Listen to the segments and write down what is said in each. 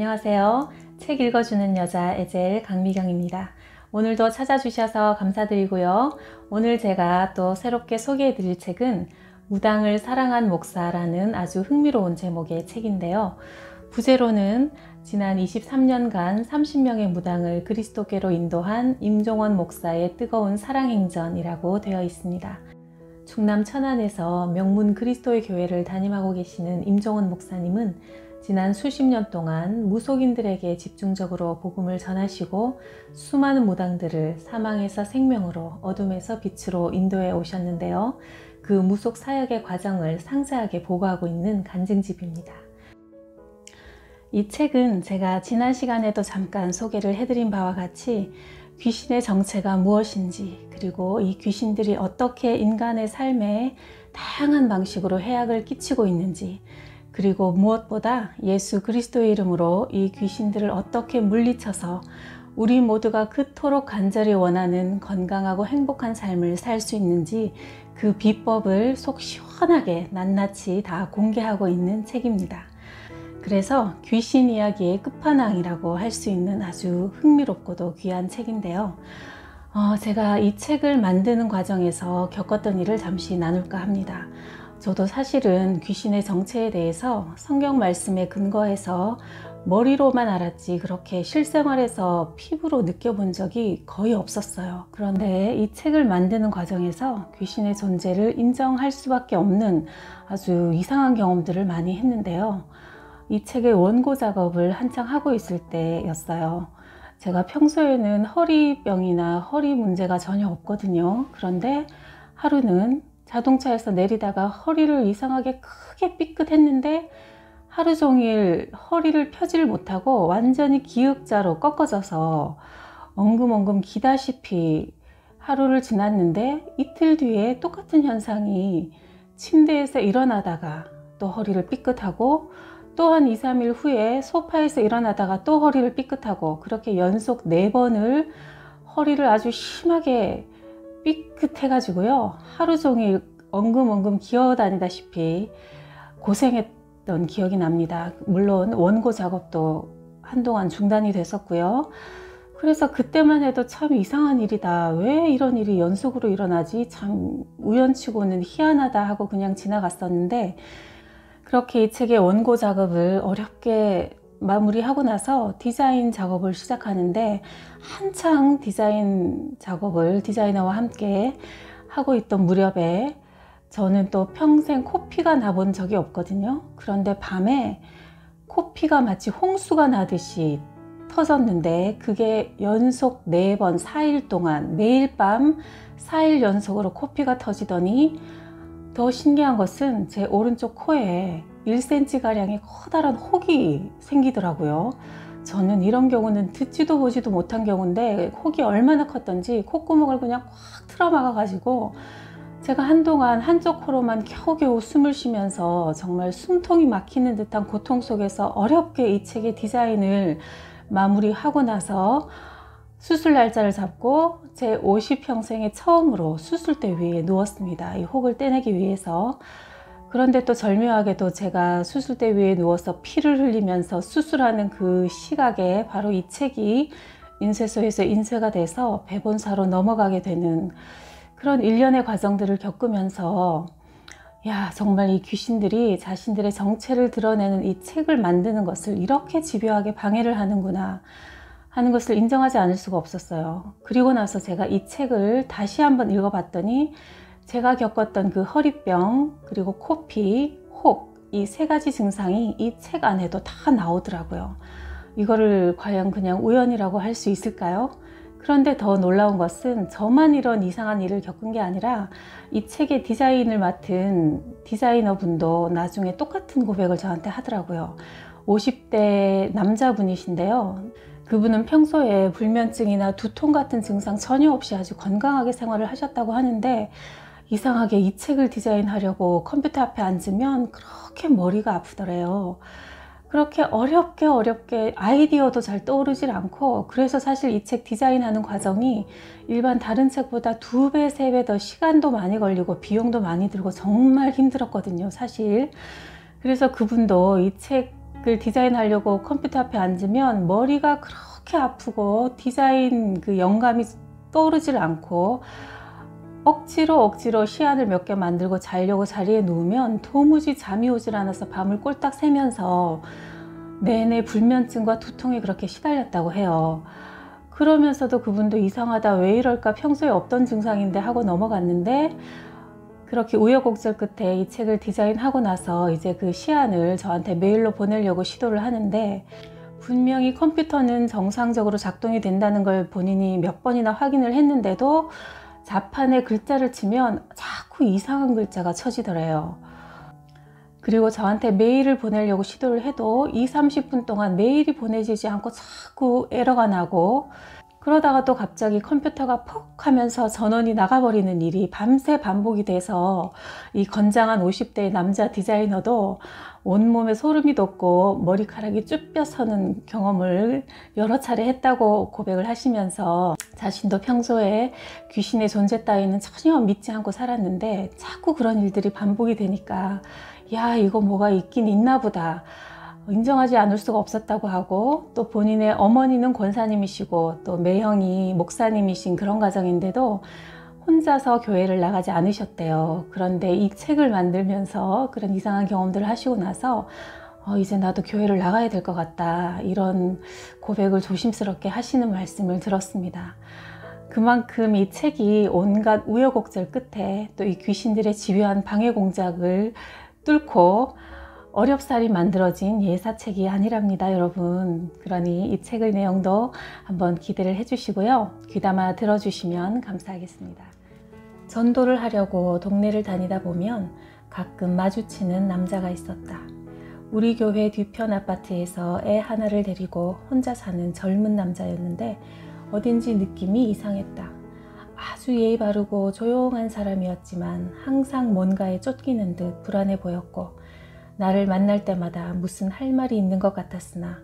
안녕하세요. 책 읽어주는 여자 에젤 강미경입니다. 오늘도 찾아주셔서 감사드리고요. 오늘 제가 또 새롭게 소개해드릴 책은 무당을 사랑한 목사라는 아주 흥미로운 제목의 책인데요. 부제로는 지난 23년간 30명의 무당을 그리스도께로 인도한 임종원 목사의 뜨거운 사랑행전이라고 되어 있습니다. 충남 천안에서 명문 그리스도의 교회를 담임하고 계시는 임종원 목사님은 지난 수십 년 동안 무속인들에게 집중적으로 복음을 전하시고 수많은 무당들을 사망에서 생명으로, 어둠에서 빛으로 인도해 오셨는데요. 그 무속 사역의 과정을 상세하게 보고하고 있는 간증집입니다. 이 책은 제가 지난 시간에도 잠깐 소개를 해드린 바와 같이 귀신의 정체가 무엇인지, 그리고 이 귀신들이 어떻게 인간의 삶에 다양한 방식으로 해악을 끼치고 있는지, 그리고 무엇보다 예수 그리스도의 이름으로 이 귀신들을 어떻게 물리쳐서 우리 모두가 그토록 간절히 원하는 건강하고 행복한 삶을 살 수 있는지 그 비법을 속 시원하게 낱낱이 다 공개하고 있는 책입니다. 그래서 귀신 이야기의 끝판왕이라고 할 수 있는 아주 흥미롭고도 귀한 책인데요. 제가 이 책을 만드는 과정에서 겪었던 일을 잠시 나눌까 합니다. 저도 사실은 귀신의 정체에 대해서 성경 말씀에 근거해서 머리로만 알았지 그렇게 실생활에서 피부로 느껴본 적이 거의 없었어요. 그런데 이 책을 만드는 과정에서 귀신의 존재를 인정할 수밖에 없는 아주 이상한 경험들을 많이 했는데요. 이 책의 원고 작업을 한창 하고 있을 때였어요. 제가 평소에는 허리병이나 허리 문제가 전혀 없거든요. 그런데 하루는 자동차에서 내리다가 허리를 이상하게 크게 삐끗했는데 하루 종일 허리를 펴질 못하고 완전히 기역자로 꺾어져서 엉금엉금 기다시피 하루를 지났는데, 이틀 뒤에 똑같은 현상이 침대에서 일어나다가 또 허리를 삐끗하고, 또 한 2, 3일 후에 소파에서 일어나다가 또 허리를 삐끗하고, 그렇게 연속 4번을 허리를 아주 심하게 삐끗해가지고요. 하루 종일 엉금엉금 기어다니다시피 고생했던 기억이 납니다. 물론 원고 작업도 한동안 중단이 됐었고요. 그래서 그때만 해도 참 이상한 일이다. 왜 이런 일이 연속으로 일어나지? 참 우연치고는 희한하다 하고 그냥 지나갔었는데, 그렇게 이 책의 원고 작업을 어렵게 마무리하고 나서 디자인 작업을 시작하는데, 한창 디자인 작업을 디자이너와 함께 하고 있던 무렵에 저는 또 평생 코피가 나본 적이 없거든요. 그런데 밤에 코피가 마치 홍수가 나듯이 터졌는데, 그게 연속 4번 4일 동안 매일 밤 4일 연속으로 코피가 터지더니, 더 신기한 것은 제 오른쪽 코에 1cm가량의 커다란 혹이 생기더라고요. 저는 이런 경우는 듣지도 보지도 못한 경우인데, 혹이 얼마나 컸던지 콧구멍을 그냥 꽉 틀어막아 가지고 제가 한동안 한쪽 코로만 겨우겨우 숨을 쉬면서 정말 숨통이 막히는 듯한 고통 속에서 어렵게 이 책의 디자인을 마무리하고 나서 수술 날짜를 잡고 제 50평생에 처음으로 수술대 위에 누웠습니다. 이 혹을 떼내기 위해서. 그런데 또 절묘하게도 제가 수술대 위에 누워서 피를 흘리면서 수술하는 그 시각에 바로 이 책이 인쇄소에서 인쇄가 돼서 배본사로 넘어가게 되는 그런 일련의 과정들을 겪으면서, 야, 정말 이 귀신들이 자신들의 정체를 드러내는 이 책을 만드는 것을 이렇게 집요하게 방해를 하는구나 하는 것을 인정하지 않을 수가 없었어요. 그리고 나서 제가 이 책을 다시 한번 읽어봤더니 제가 겪었던 그 허리병, 그리고 코피, 혹, 이 3가지 증상이 이 책 안에도 다 나오더라고요. 이거를 과연 그냥 우연이라고 할 수 있을까요? 그런데 더 놀라운 것은 저만 이런 이상한 일을 겪은 게 아니라 이 책의 디자인을 맡은 디자이너 분도 나중에 똑같은 고백을 저한테 하더라고요. 50대 남자분이신데요. 그분은 평소에 불면증이나 두통 같은 증상 전혀 없이 아주 건강하게 생활을 하셨다고 하는데, 이상하게 이 책을 디자인하려고 컴퓨터 앞에 앉으면 그렇게 머리가 아프더래요. 그렇게 어렵게 아이디어도 잘 떠오르질 않고, 그래서 사실 이 책 디자인하는 과정이 일반 다른 책보다 2배, 3배 더 시간도 많이 걸리고 비용도 많이 들고 정말 힘들었거든요, 사실. 그래서 그분도 이 책 디자인하려고 컴퓨터 앞에 앉으면 머리가 그렇게 아프고 디자인 그 영감이 떠오르질 않고 억지로 시안을 몇 개 만들고 자려고 자리에 누우면 도무지 잠이 오질 않아서 밤을 꼴딱 새면서 내내 불면증과 두통에 그렇게 시달렸다고 해요. 그러면서도 그분도 이상하다, 왜 이럴까, 평소에 없던 증상인데 하고 넘어갔는데, 그렇게 우여곡절 끝에 이 책을 디자인하고 나서 이제 그 시안을 저한테 메일로 보내려고 시도를 하는데, 분명히 컴퓨터는 정상적으로 작동이 된다는 걸 본인이 몇 번이나 확인을 했는데도 자판에 글자를 치면 자꾸 이상한 글자가 쳐지더래요. 그리고 저한테 메일을 보내려고 시도를 해도 20-30분 동안 메일이 보내지지 않고 자꾸 에러가 나고, 그러다가 또 갑자기 컴퓨터가 퍽 하면서 전원이 나가버리는 일이 밤새 반복이 돼서 이 건장한 50대의 남자 디자이너도 온몸에 소름이 돋고 머리카락이 쭈뼛 서는 경험을 여러 차례 했다고 고백을 하시면서, 자신도 평소에 귀신의 존재 따위는 전혀 믿지 않고 살았는데 자꾸 그런 일들이 반복이 되니까 야, 이거 뭐가 있긴 있나 보다, 인정하지 않을 수가 없었다고 하고, 또 본인의 어머니는 권사님이시고 또 매형이 목사님이신 그런 가정인데도 혼자서 교회를 나가지 않으셨대요. 그런데 이 책을 만들면서 그런 이상한 경험들을 하시고 나서 이제 나도 교회를 나가야 될 것 같다, 이런 고백을 조심스럽게 하시는 말씀을 들었습니다. 그만큼 이 책이 온갖 우여곡절 끝에 또 이 귀신들의 집요한 방해 공작을 뚫고 어렵사리 만들어진 예사책이 아니랍니다, 여러분. 그러니 이 책의 내용도 한번 기대를 해주시고요. 귀담아 들어주시면 감사하겠습니다. 전도를 하려고 동네를 다니다 보면 가끔 마주치는 남자가 있었다. 우리 교회 뒤편 아파트에서 애 하나를 데리고 혼자 사는 젊은 남자였는데 어딘지 느낌이 이상했다. 아주 예의 바르고 조용한 사람이었지만 항상 뭔가에 쫓기는 듯 불안해 보였고, 나를 만날 때마다 무슨 할 말이 있는 것 같았으나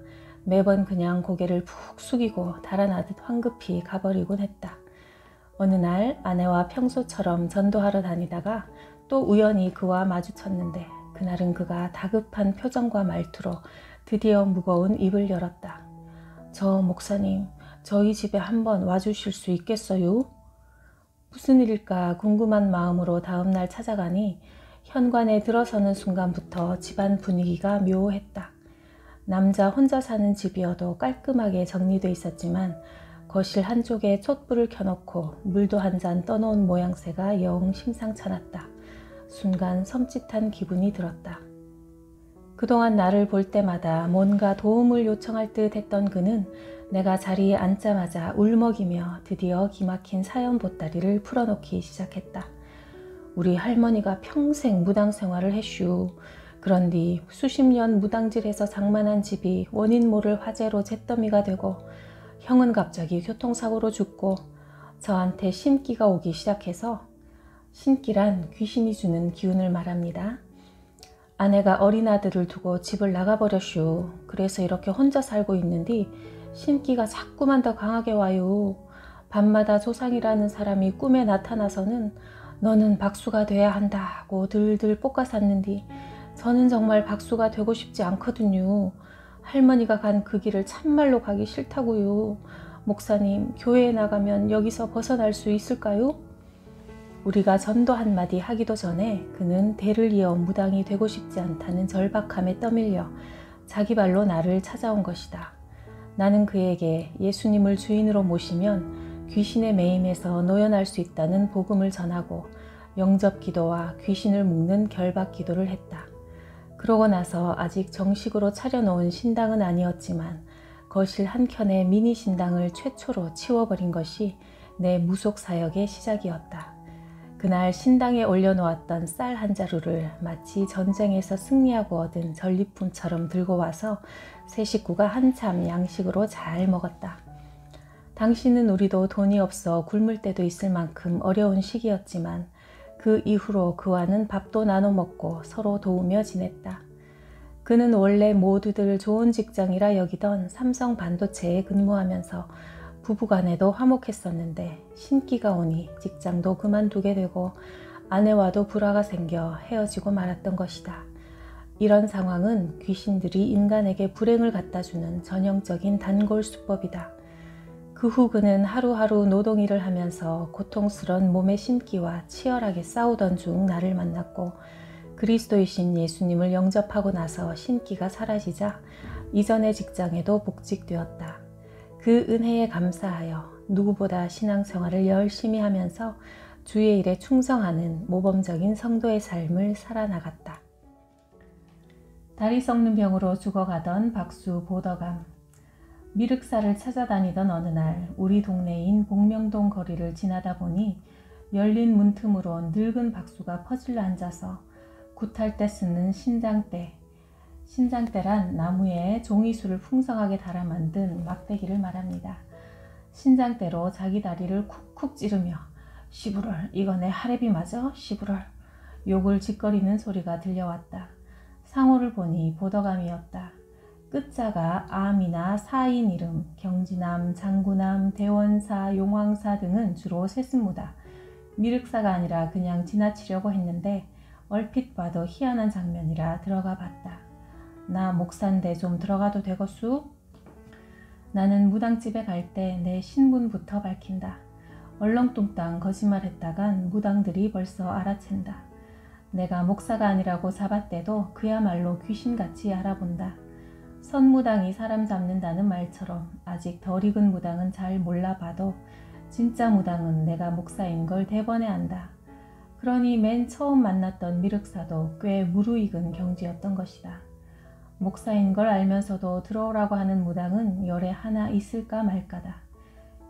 매번 그냥 고개를 푹 숙이고 달아나듯 황급히 가버리곤 했다. 어느 날 아내와 평소처럼 전도하러 다니다가 또 우연히 그와 마주쳤는데, 그날은 그가 다급한 표정과 말투로 드디어 무거운 입을 열었다. 저 목사님, 저희 집에 한번 와주실 수 있겠어요? 무슨 일일까 궁금한 마음으로 다음날 찾아가니 현관에 들어서는 순간부터 집안 분위기가 묘했다. 남자 혼자 사는 집이어도 깔끔하게 정리돼 있었지만 거실 한쪽에 촛불을 켜놓고 물도 한 잔 떠놓은 모양새가 영 심상찮았다. 순간 섬찟한 기분이 들었다. 그동안 나를 볼 때마다 뭔가 도움을 요청할 듯 했던 그는 내가 자리에 앉자마자 울먹이며 드디어 기막힌 사연 보따리를 풀어놓기 시작했다. 우리 할머니가 평생 무당 생활을 했슈. 그런디 수십 년 무당질에서 장만한 집이 원인 모를 화재로 잿더미가 되고, 형은 갑자기 교통사고로 죽고, 저한테 신기가 오기 시작해서, 신기란 귀신이 주는 기운을 말합니다. 아내가 어린 아들을 두고 집을 나가버렸슈. 그래서 이렇게 혼자 살고 있는데 신기가 자꾸만 더 강하게 와요. 밤마다 조상이라는 사람이 꿈에 나타나서는 너는 박수가 돼야 한다고 들들 볶아샀는데 저는 정말 박수가 되고 싶지 않거든요. 할머니가 간 그 길을 참말로 가기 싫다고요. 목사님, 교회에 나가면 여기서 벗어날 수 있을까요? 우리가 전도 한마디 하기도 전에 그는 대를 이어 무당이 되고 싶지 않다는 절박함에 떠밀려 자기 발로 나를 찾아온 것이다. 나는 그에게 예수님을 주인으로 모시면 귀신의 매임에서 노연할 수 있다는 복음을 전하고 영접 기도와 귀신을 묶는 결박 기도를 했다. 그러고 나서 아직 정식으로 차려놓은 신당은 아니었지만 거실 한켠의 미니 신당을 최초로 치워버린 것이 내 무속 사역의 시작이었다. 그날 신당에 올려놓았던 쌀 한 자루를 마치 전쟁에서 승리하고 얻은 전리품처럼 들고 와서 세 식구가 한참 양식으로 잘 먹었다. 당시는 우리도 돈이 없어 굶을 때도 있을 만큼 어려운 시기였지만 그 이후로 그와는 밥도 나눠 먹고 서로 도우며 지냈다. 그는 원래 모두들 좋은 직장이라 여기던 삼성 반도체에 근무하면서 부부간에도 화목했었는데 신기가 오니 직장도 그만두게 되고 아내와도 불화가 생겨 헤어지고 말았던 것이다. 이런 상황은 귀신들이 인간에게 불행을 갖다주는 전형적인 단골 수법이다. 그 후 그는 하루하루 노동일을 하면서 고통스런 몸의 신기와 치열하게 싸우던 중 나를 만났고, 그리스도이신 예수님을 영접하고 나서 신기가 사라지자 이전의 직장에도 복직되었다. 그 은혜에 감사하여 누구보다 신앙생활을 열심히 하면서 주의 일에 충성하는 모범적인 성도의 삶을 살아나갔다. 다리 썩는 병으로 죽어가던 박수 보더감. 미륵사를 찾아다니던 어느 날 우리 동네인 복명동 거리를 지나다 보니 열린 문틈으로 늙은 박수가 퍼질러 앉아서 굿할 때 쓰는 신장대란 나무에 종이술을 풍성하게 달아 만든 막대기를 말합니다. 신장대로 자기 다리를 쿡쿡 찌르며 시부럴, 이거 내 하랩이 맞아? 시부럴. 욕을 짓거리는 소리가 들려왔다. 상호를 보니 보더감이었다. 끝자가 암이나 사인 이름, 경지남, 장구남, 대원사, 용왕사 등은 주로 쇠습무다. 미륵사가 아니라 그냥 지나치려고 했는데 얼핏 봐도 희한한 장면이라 들어가 봤다. 나 목사인데 좀 들어가도 되겠수? 나는 무당집에 갈 때 내 신분부터 밝힌다. 얼렁뚱땅 거짓말했다간 무당들이 벌써 알아챈다. 내가 목사가 아니라고 잡았대도 그야말로 귀신같이 알아본다. 선무당이 사람 잡는다는 말처럼 아직 덜 익은 무당은 잘 몰라봐도 진짜 무당은 내가 목사인 걸 대번에 안다. 그러니 맨 처음 만났던 미륵사도 꽤 무르익은 경지였던 것이다. 목사인 걸 알면서도 들어오라고 하는 무당은 열에 하나 있을까 말까다.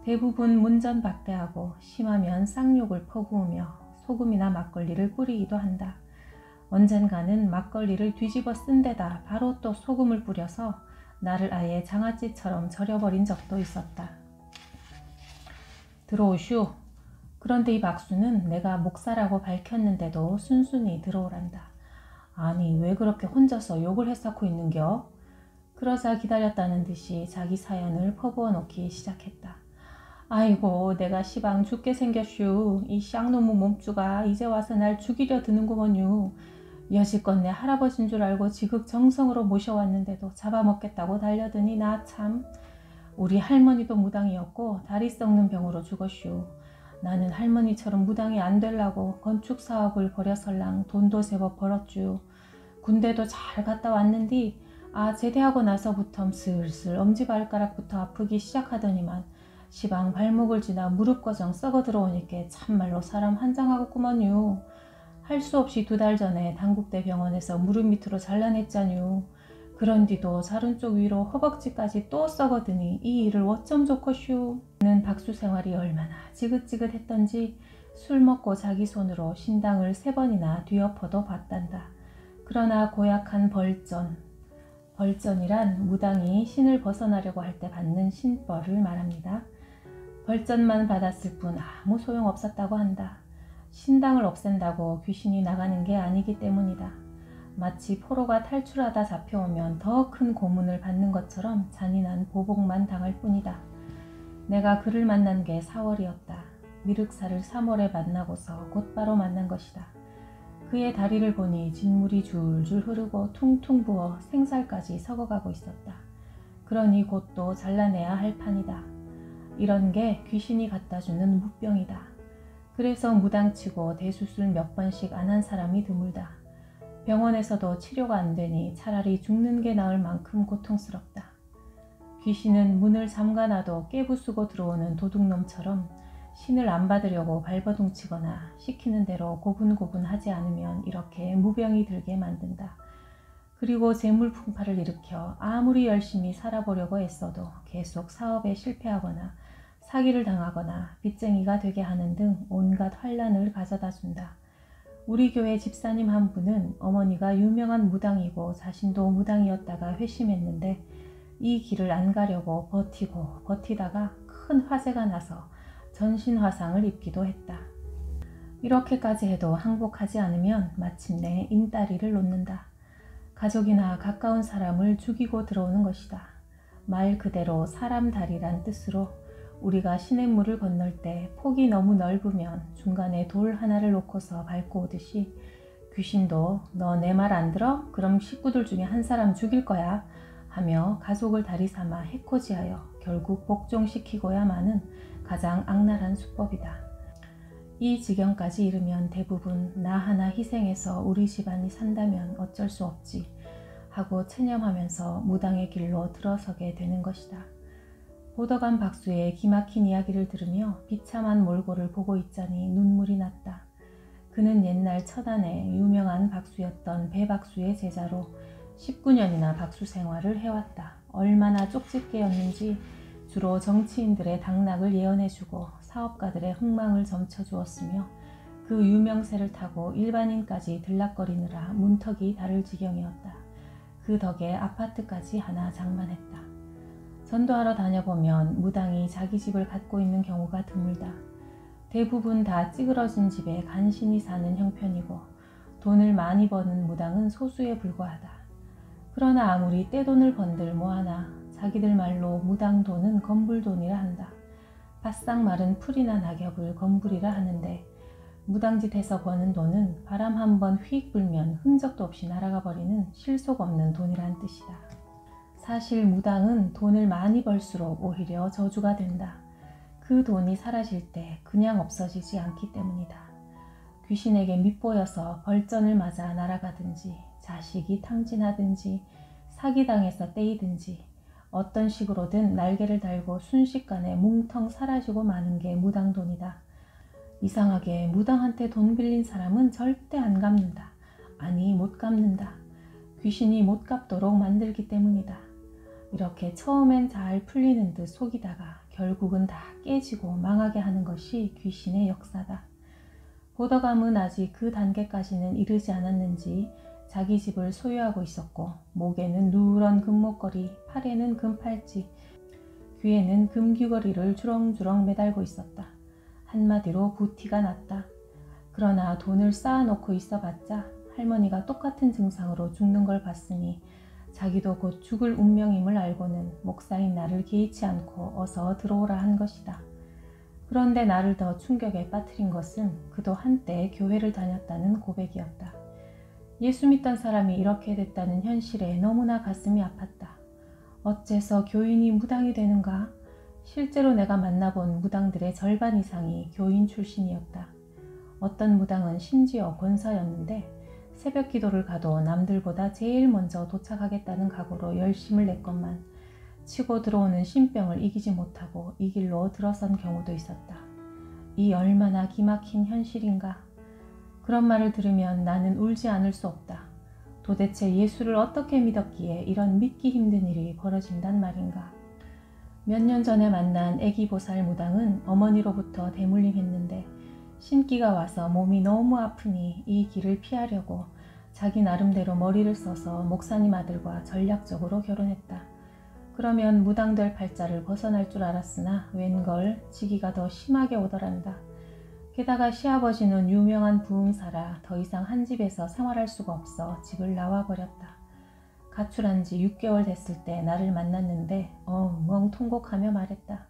대부분 문전박대하고 심하면 쌍욕을 퍼부으며 소금이나 막걸리를 뿌리기도 한다. 언젠가는 막걸리를 뒤집어 쓴 데다 바로 또 소금을 뿌려서 나를 아예 장아찌처럼 절여버린 적도 있었다. 들어오슈. 그런데 이 박수는 내가 목사라고 밝혔는데도 순순히 들어오란다. 아니 왜 그렇게 혼자서 욕을 해쌓고 있는겨? 그러자 기다렸다는 듯이 자기 사연을 퍼부어 놓기 시작했다. 아이고 내가 시방 죽게 생겼슈. 이 쌍놈의 몸주가 이제 와서 날 죽이려 드는구먼요. 여지껏 내 할아버지인 줄 알고 지극정성으로 모셔왔는데도 잡아먹겠다고 달려드니 나 참. 우리 할머니도 무당이었고 다리 썩는 병으로 죽었슈. 나는 할머니처럼 무당이 안 되려고 건축 사업을 벌여설랑 돈도 제법 벌었쥬. 군대도 잘 갔다 왔는디 제대하고 나서부터 슬슬 엄지발가락부터 아프기 시작하더니만 시방 발목을 지나 무릎 거정 썩어 들어오니까 참말로 사람 환장하겠구먼요. 할 수 없이 2달 전에 당국대 병원에서 무릎 밑으로 잘라냈잖유. 그런 뒤도 자른 쪽 위로 허벅지까지 또 썩어드니 이 일을 어쩜 좋겠슈. 는 박수 생활이 얼마나 지긋지긋했던지 술 먹고 자기 손으로 신당을 3번이나 뒤엎어도 봤단다. 그러나 고약한 벌전이란 무당이 신을 벗어나려고 할 때 받는 신벌을 말합니다. 벌전만 받았을 뿐 아무 소용없었다고 한다. 신당을 없앤다고 귀신이 나가는 게 아니기 때문이다. 마치 포로가 탈출하다 잡혀오면 더 큰 고문을 받는 것처럼 잔인한 보복만 당할 뿐이다. 내가 그를 만난 게 4월이었다. 미륵사를 3월에 만나고서 곧바로 만난 것이다. 그의 다리를 보니 진물이 줄줄 흐르고 퉁퉁 부어 생살까지 썩어가고 있었다. 그러니 곧 또 잘라내야 할 판이다. 이런 게 귀신이 갖다주는 무병이다. 그래서 무당치고 대수술 몇 번씩 안 한 사람이 드물다. 병원에서도 치료가 안 되니 차라리 죽는 게 나을 만큼 고통스럽다. 귀신은 문을 잠가놔도 깨부수고 들어오는 도둑놈처럼 신을 안 받으려고 발버둥치거나 시키는 대로 고분고분하지 않으면 이렇게 무병이 들게 만든다. 그리고 재물풍파를 일으켜 아무리 열심히 살아보려고 애써도 계속 사업에 실패하거나 사기를 당하거나 빚쟁이가 되게 하는 등 온갖 환란을 가져다 준다. 우리 교회 집사님 한 분은 어머니가 유명한 무당이고 자신도 무당이었다가 회심했는데 이 길을 안 가려고 버티고 버티다가 큰 화재가 나서 전신화상을 입기도 했다. 이렇게까지 해도 항복하지 않으면 마침내 인다리를 놓는다. 가족이나 가까운 사람을 죽이고 들어오는 것이다. 말 그대로 사람 다리란 뜻으로 우리가 시냇물을 건널 때 폭이 너무 넓으면 중간에 돌 하나를 놓고서 밟고 오듯이 귀신도 너 내 말 안 들어? 그럼 식구들 중에 한 사람 죽일 거야 하며 가족을 다리 삼아 해코지하여 결국 복종시키고야 마는 가장 악랄한 수법이다. 이 지경까지 이르면 대부분 나 하나 희생해서 우리 집안이 산다면 어쩔 수 없지 하고 체념하면서 무당의 길로 들어서게 되는 것이다. 보더간 박수의 기막힌 이야기를 들으며 비참한 몰골을 보고 있자니 눈물이 났다. 그는 옛날 천안의 유명한 박수였던 배박수의 제자로 19년이나 박수 생활을 해왔다. 얼마나 쪽집게였는지 주로 정치인들의 당락을 예언해주고 사업가들의 흥망을 점쳐주었으며 그 유명세를 타고 일반인까지 들락거리느라 문턱이 다를 지경이었다. 그 덕에 아파트까지 하나 장만했다. 전도하러 다녀보면 무당이 자기 집을 갖고 있는 경우가 드물다. 대부분 다 찌그러진 집에 간신히 사는 형편이고 돈을 많이 버는 무당은 소수에 불과하다. 그러나 아무리 떼돈을 번들 뭐하나 자기들 말로 무당 돈은 건불돈이라 한다. 바싹 마른 풀이나 낙엽을 건불이라 하는데 무당짓에서 버는 돈은 바람 한번 휙 불면 흔적도 없이 날아가 버리는 실속 없는 돈이란 뜻이다. 사실 무당은 돈을 많이 벌수록 오히려 저주가 된다. 그 돈이 사라질 때 그냥 없어지지 않기 때문이다. 귀신에게 밉보여서 벌전을 맞아 날아가든지 자식이 탕진하든지 사기당해서 떼이든지 어떤 식으로든 날개를 달고 순식간에 뭉텅 사라지고 마는 게 무당돈이다. 이상하게 무당한테 돈 빌린 사람은 절대 안 갚는다. 아니 못 갚는다. 귀신이 못 갚도록 만들기 때문이다. 이렇게 처음엔 잘 풀리는 듯 속이다가 결국은 다 깨지고 망하게 하는 것이 귀신의 역사다. 보더감은 아직 그 단계까지는 이르지 않았는지 자기 집을 소유하고 있었고 목에는 누런 금목걸이, 팔에는 금팔찌, 귀에는 금귀걸이를 주렁주렁 매달고 있었다. 한마디로 부티가 났다. 그러나 돈을 쌓아놓고 있어봤자 할머니가 똑같은 증상으로 죽는 걸 봤으니 자기도 곧 죽을 운명임을 알고는 목사인 나를 개의치 않고 어서 들어오라 한 것이다. 그런데 나를 더 충격에 빠뜨린 것은 그도 한때 교회를 다녔다는 고백이었다. 예수 믿던 사람이 이렇게 됐다는 현실에 너무나 가슴이 아팠다. 어째서 교인이 무당이 되는가? 실제로 내가 만나본 무당들의 절반 이상이 교인 출신이었다. 어떤 무당은 심지어 권사였는데 새벽 기도를 가도 남들보다 제일 먼저 도착하겠다는 각오로 열심을 냈건만 치고 들어오는 신병을 이기지 못하고 이 길로 들어선 경우도 있었다. 이 얼마나 기막힌 현실인가. 그런 말을 들으면 나는 울지 않을 수 없다. 도대체 예수를 어떻게 믿었기에 이런 믿기 힘든 일이 벌어진단 말인가. 몇 년 전에 만난 애기보살 무당은 어머니로부터 대물림했는데 신기가 와서 몸이 너무 아프니 이 길을 피하려고 자기 나름대로 머리를 써서 목사님 아들과 전략적으로 결혼했다. 그러면 무당될 팔자를 벗어날 줄 알았으나 웬걸 지기가 더 심하게 오더란다. 게다가 시아버지는 유명한 부흥사라 더 이상 한 집에서 생활할 수가 없어 집을 나와버렸다. 가출한 지 6개월 됐을 때 나를 만났는데 엉엉 통곡하며 말했다.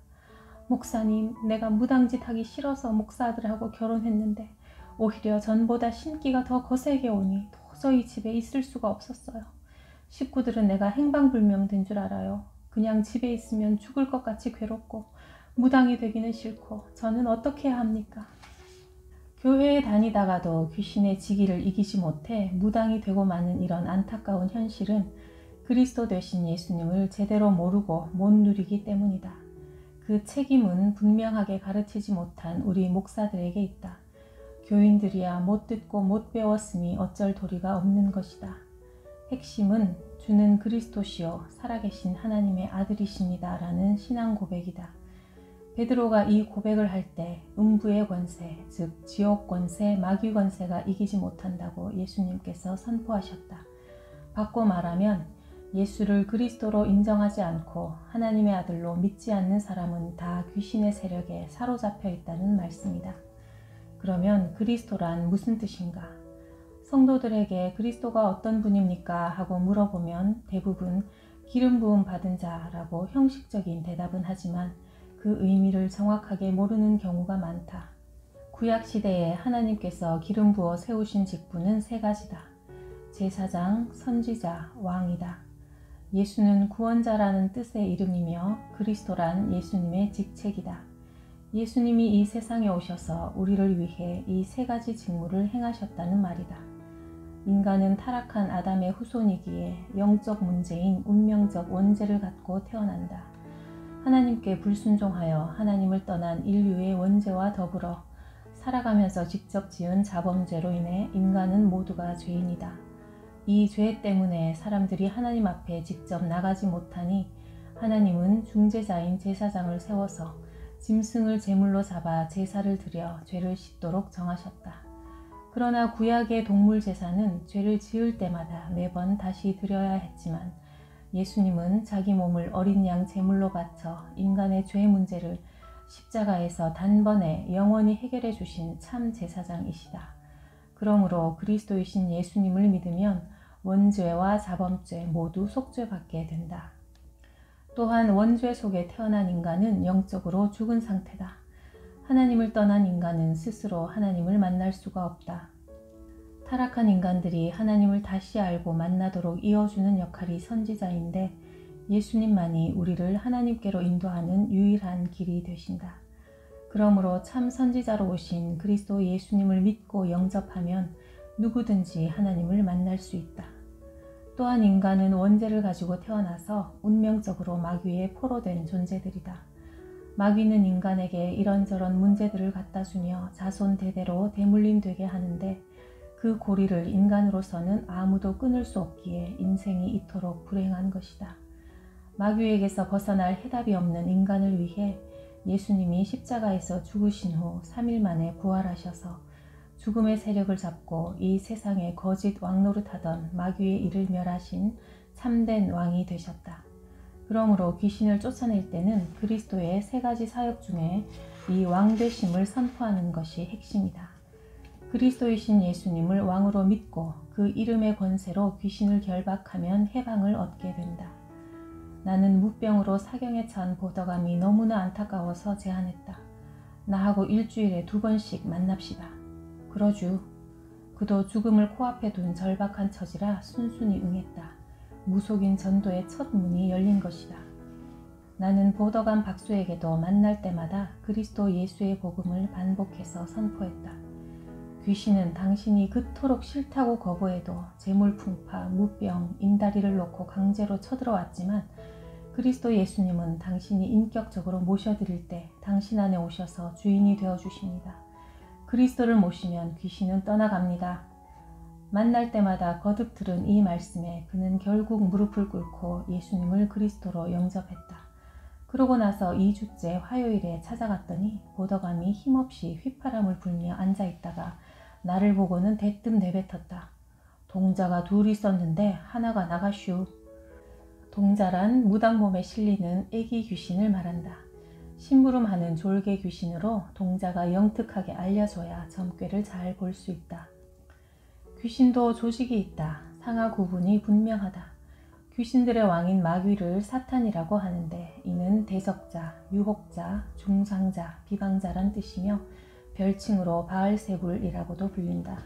목사님, 내가 무당짓 하기 싫어서 목사 아들하고 결혼했는데 오히려 전보다 신기가 더 거세게 오니 도저히 집에 있을 수가 없었어요. 식구들은 내가 행방불명된 줄 알아요. 그냥 집에 있으면 죽을 것 같이 괴롭고 무당이 되기는 싫고 저는 어떻게 해야 합니까? 교회에 다니다가도 귀신의 지기를 이기지 못해 무당이 되고 마는 이런 안타까운 현실은 그리스도 되신 예수님을 제대로 모르고 못 누리기 때문이다. 그 책임은 분명하게 가르치지 못한 우리 목사들에게 있다. 교인들이야 못 듣고 못 배웠으니 어쩔 도리가 없는 것이다. 핵심은 주는 그리스도시요 살아계신 하나님의 아들이십니다 라는 신앙 고백이다. 베드로가 이 고백을 할 때 음부의 권세, 즉 지옥 권세, 마귀 권세가 이기지 못한다고 예수님께서 선포하셨다. 바꿔 말하면 예수를 그리스도로 인정하지 않고 하나님의 아들로 믿지 않는 사람은 다 귀신의 세력에 사로잡혀 있다는 말씀이다. 그러면 그리스도란 무슨 뜻인가? 성도들에게 그리스도가 어떤 분입니까? 하고 물어보면 대부분 기름 부음 받은 자라고 형식적인 대답은 하지만 그 의미를 정확하게 모르는 경우가 많다. 구약시대에 하나님께서 기름 부어 세우신 직분은 세 가지다. 제사장, 선지자, 왕이다. 예수는 구원자라는 뜻의 이름이며 그리스도란 예수님의 직책이다. 예수님이 이 세상에 오셔서 우리를 위해 이 세 가지 직무를 행하셨다는 말이다. 인간은 타락한 아담의 후손이기에 영적 문제인 운명적 원죄를 갖고 태어난다. 하나님께 불순종하여 하나님을 떠난 인류의 원죄와 더불어 살아가면서 직접 지은 자범죄로 인해 인간은 모두가 죄인이다. 이 죄 때문에 사람들이 하나님 앞에 직접 나가지 못하니 하나님은 중재자인 제사장을 세워서 짐승을 제물로 잡아 제사를 드려 죄를 씻도록 정하셨다. 그러나 구약의 동물 제사는 죄를 지을 때마다 매번 다시 드려야 했지만 예수님은 자기 몸을 어린 양 제물로 바쳐 인간의 죄 문제를 십자가에서 단번에 영원히 해결해 주신 참 제사장이시다. 그러므로 그리스도이신 예수님을 믿으면 원죄와 자범죄 모두 속죄받게 된다. 또한 원죄 속에 태어난 인간은 영적으로 죽은 상태다. 하나님을 떠난 인간은 스스로 하나님을 만날 수가 없다. 타락한 인간들이 하나님을 다시 알고 만나도록 이어주는 역할이 선지자인데 예수님만이 우리를 하나님께로 인도하는 유일한 길이 되신다. 그러므로 참 선지자로 오신 그리스도 예수님을 믿고 영접하면 누구든지 하나님을 만날 수 있다. 또한 인간은 원죄를 가지고 태어나서 운명적으로 마귀에 포로된 존재들이다. 마귀는 인간에게 이런저런 문제들을 갖다 주며 자손 대대로 대물림 되게 하는데 그 고리를 인간으로서는 아무도 끊을 수 없기에 인생이 이토록 불행한 것이다. 마귀에게서 벗어날 해답이 없는 인간을 위해 예수님이 십자가에서 죽으신 후 3일 만에 부활하셔서 죽음의 세력을 잡고 이 세상에 거짓 왕노릇하던 마귀의 일을 멸하신 참된 왕이 되셨다. 그러므로 귀신을 쫓아낼 때는 그리스도의 세 가지 사역 중에 이 왕되심을 선포하는 것이 핵심이다. 그리스도이신 예수님을 왕으로 믿고 그 이름의 권세로 귀신을 결박하면 해방을 얻게 된다. 나는 무병으로 사경에 찬 보더감이 너무나 안타까워서 제안했다. 나하고 일주일에 2번씩 만납시다. 그러주. 그도 죽음을 코앞에 둔 절박한 처지라 순순히 응했다. 무속인 전도의 첫 문이 열린 것이다. 나는 보더감 박수에게도 만날 때마다 그리스도 예수의 복음을 반복해서 선포했다. 귀신은 당신이 그토록 싫다고 거부해도 재물풍파, 무병, 인다리를 놓고 강제로 쳐들어왔지만 그리스도 예수님은 당신이 인격적으로 모셔드릴 때 당신 안에 오셔서 주인이 되어주십니다. 그리스도를 모시면 귀신은 떠나갑니다. 만날 때마다 거듭 들은 이 말씀에 그는 결국 무릎을 꿇고 예수님을 그리스도로 영접했다. 그러고 나서 2주째 화요일에 찾아갔더니 보더감이 힘없이 휘파람을 불며 앉아있다가 나를 보고는 대뜸 내뱉었다. 동자가 둘 있었는데 하나가 나가슈. 동자란 무당 몸에 실리는 애기 귀신을 말한다. 심부름하는 졸개 귀신으로 동자가 영특하게 알려줘야 점괘를 잘 볼 수 있다. 귀신도 조직이 있다. 상하 구분이 분명하다. 귀신들의 왕인 마귀를 사탄이라고 하는데 이는 대적자, 유혹자, 중상자, 비방자란 뜻이며 별칭으로 바알세불이라고도 불린다.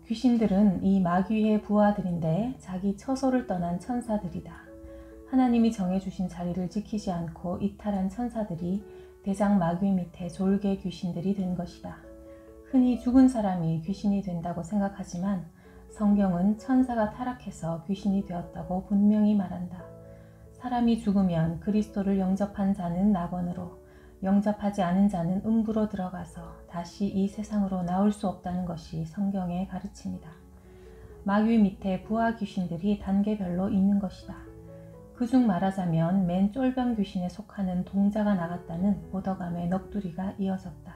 귀신들은 이 마귀의 부하들인데 자기 처소를 떠난 천사들이다. 하나님이 정해주신 자리를 지키지 않고 이탈한 천사들이 대장 마귀 밑에 졸개 귀신들이 된 것이다. 흔히 죽은 사람이 귀신이 된다고 생각하지만 성경은 천사가 타락해서 귀신이 되었다고 분명히 말한다. 사람이 죽으면 그리스도를 영접한 자는 낙원으로, 영접하지 않은 자는 음부로 들어가서 다시 이 세상으로 나올 수 없다는 것이 성경의 가르침이다. 마귀 밑에 부하 귀신들이 단계별로 있는 것이다. 그중 말하자면 맨 쫄병 귀신에 속하는 동자가 나갔다는 보더감의 넋두리가 이어졌다.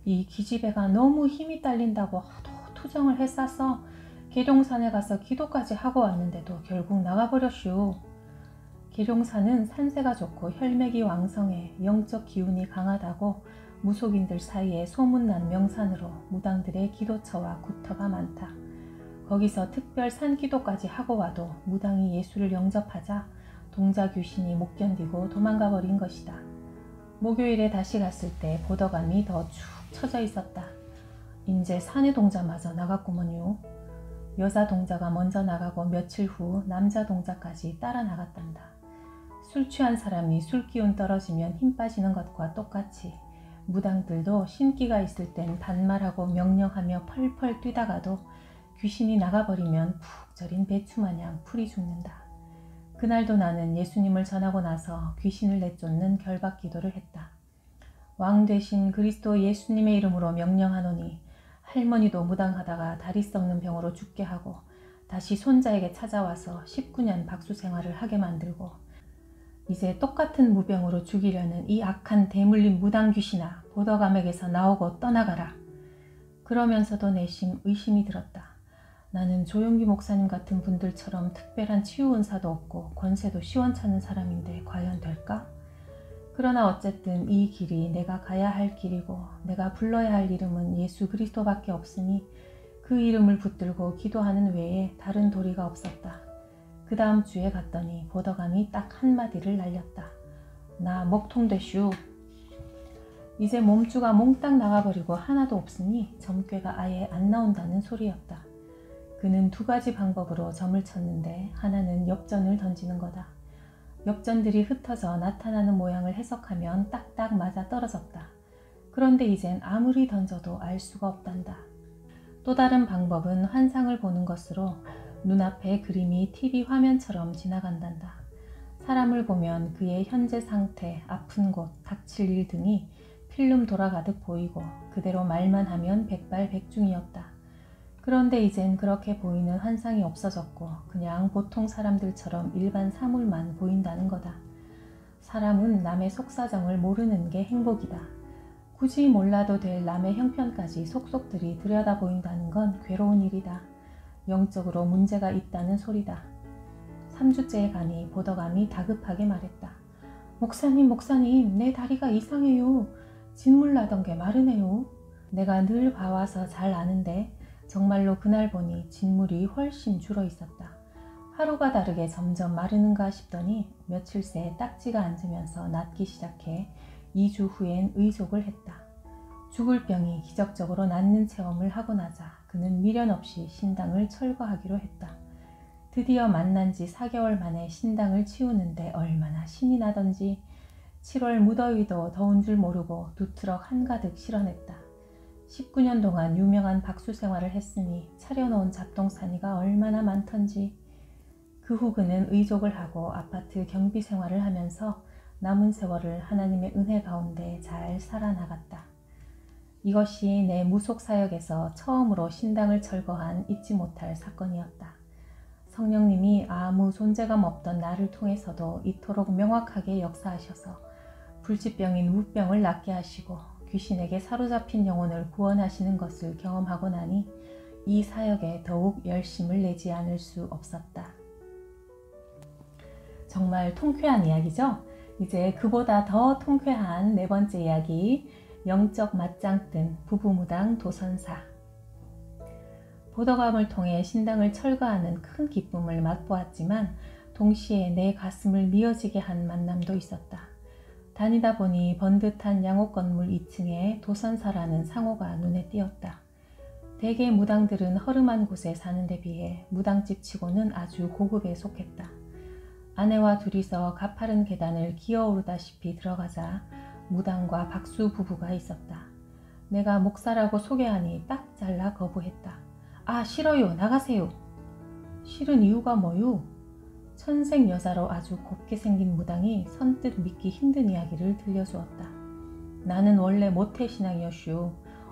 이 기집애가 너무 힘이 딸린다고 하도 투정을 했어서 계룡산에 가서 기도까지 하고 왔는데도 결국 나가버렸슈. 계룡산은 산세가 좋고 혈맥이 왕성해 영적 기운이 강하다고 무속인들 사이에 소문난 명산으로 무당들의 기도처와 구터가 많다. 거기서 특별 산기도까지 하고 와도 무당이 예수를 영접하자 동자 귀신이 못 견디고 도망가 버린 것이다. 목요일에 다시 갔을 때 보더감이 더 축 처져 있었다. 인제 사내 동자마저 나갔구먼요. 여자 동자가 먼저 나가고 며칠 후 남자 동자까지 따라 나갔단다. 술 취한 사람이 술기운 떨어지면 힘 빠지는 것과 똑같이 무당들도 신기가 있을 땐 반말하고 명령하며 펄펄 뛰다가도 귀신이 나가버리면 푹 절인 배추마냥 풀이 죽는다. 그날도 나는 예수님을 전하고 나서 귀신을 내쫓는 결박기도를 했다. 왕 되신 그리스도 예수님의 이름으로 명령하노니 할머니도 무당하다가 다리 썩는 병으로 죽게 하고 다시 손자에게 찾아와서 19년 박수 생활을 하게 만들고 이제 똑같은 무병으로 죽이려는 이 악한 대물림 무당 귀신아, 보더감에게서 나오고 떠나가라. 그러면서도 내심 의심이 들었다. 나는 조용기 목사님 같은 분들처럼 특별한 치유 은사도 없고 권세도 시원찮은 사람인데 과연 될까? 그러나 어쨌든 이 길이 내가 가야 할 길이고 내가 불러야 할 이름은 예수 그리스도밖에 없으니 그 이름을 붙들고 기도하는 외에 다른 도리가 없었다. 그 다음 주에 갔더니 보더감이 딱 한마디를 날렸다. 나 먹통 되슈. 이제 몸주가 몽땅 나가버리고 하나도 없으니 점괘가 아예 안 나온다는 소리였다. 그는 두 가지 방법으로 점을 쳤는데 하나는 엽전을 던지는 거다. 엽전들이 흩어져 나타나는 모양을 해석하면 딱딱 맞아 떨어졌다. 그런데 이젠 아무리 던져도 알 수가 없단다. 또 다른 방법은 환상을 보는 것으로 눈앞에 그림이 TV 화면처럼 지나간단다. 사람을 보면 그의 현재 상태, 아픈 곳, 닥칠 일 등이 필름 돌아가듯 보이고 그대로 말만 하면 백발백중이었다. 그런데 이젠 그렇게 보이는 환상이 없어졌고 그냥 보통 사람들처럼 일반 사물만 보인다는 거다. 사람은 남의 속사정을 모르는 게 행복이다. 굳이 몰라도 될 남의 형편까지 속속들이 들여다보인다는 건 괴로운 일이다. 영적으로 문제가 있다는 소리다. 3주째에 가니 보더감이 다급하게 말했다. 목사님, 내 다리가 이상해요. 진물 나던 게 마르네요. 내가 늘 봐와서 잘 아는데 정말로 그날 보니 진물이 훨씬 줄어 있었다. 하루가 다르게 점점 마르는가 싶더니 며칠 새 딱지가 앉으면서 낫기 시작해 2주 후엔 의족을 했다. 죽을 병이 기적적으로 낫는 체험을 하고 나자 그는 미련 없이 신당을 철거하기로 했다. 드디어 만난 지 4개월 만에 신당을 치우는데 얼마나 신이 나던지 7월 무더위도 더운 줄 모르고 2트럭 한가득 실어냈다. 19년 동안 유명한 박수 생활을 했으니 차려놓은 잡동사니가 얼마나 많던지. 그 후 그는 의족을 하고 아파트 경비 생활을 하면서 남은 세월을 하나님의 은혜 가운데 잘 살아나갔다. 이것이 내 무속 사역에서 처음으로 신당을 철거한 잊지 못할 사건이었다. 성령님이 아무 존재감 없던 나를 통해서도 이토록 명확하게 역사하셔서 불치병인 무병을 낫게 하시고 귀신에게 사로잡힌 영혼을 구원하시는 것을 경험하고 나니 이 사역에 더욱 열심을 내지 않을 수 없었다. 정말 통쾌한 이야기죠? 이제 그보다 더 통쾌한 네 번째 이야기, 영적 맞짱 뜬 부부무당 도선사. 보더감을 통해 신당을 철거하는 큰 기쁨을 맛보았지만 동시에 내 가슴을 미어지게 한 만남도 있었다. 다니다 보니 번듯한 양옥 건물 2층에 도선사라는 상호가 눈에 띄었다. 대개 무당들은 허름한 곳에 사는 데 비해 무당집 치고는 아주 고급에 속했다. 아내와 둘이서 가파른 계단을 기어오르다시피 들어가자 무당과 박수 부부가 있었다. 내가 목사라고 소개하니 딱 잘라 거부했다. 아, 싫어요. 나가세요. 싫은 이유가 뭐요? 천생 여자로 아주 곱게 생긴 무당이 선뜻 믿기 힘든 이야기를 들려주었다. 나는 원래 모태신앙이었슈.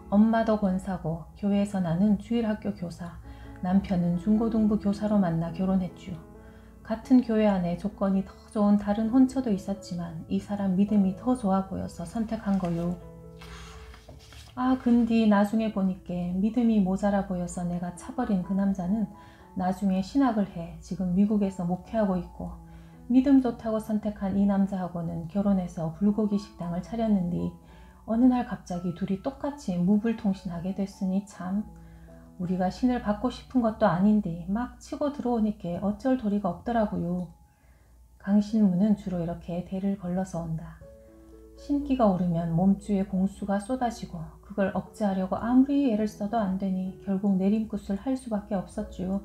엄마도 권사고 교회에서 나는 주일학교 교사, 남편은 중고등부 교사로 만나 결혼했슈. 같은 교회 안에 조건이 더 좋은 다른 혼처도 있었지만 이 사람 믿음이 더 좋아 보여서 선택한 거요. 아, 근데 나중에 보니까 믿음이 모자라 보여서 내가 차버린 그 남자는 나중에 신학을 해 지금 미국에서 목회하고 있고 믿음 좋다고 선택한 이 남자하고는 결혼해서 불고기 식당을 차렸는데 어느 날 갑자기 둘이 똑같이 무불통신하게 됐으니 참 우리가 신을 받고 싶은 것도 아닌데 막 치고 들어오니까 어쩔 도리가 없더라고요. 강신무는 주로 이렇게 대를 걸러서 온다. 신기가 오르면 몸주에 공수가 쏟아지고 그걸 억제하려고 아무리 애를 써도 안 되니 결국 내림굿을 할 수밖에 없었지요.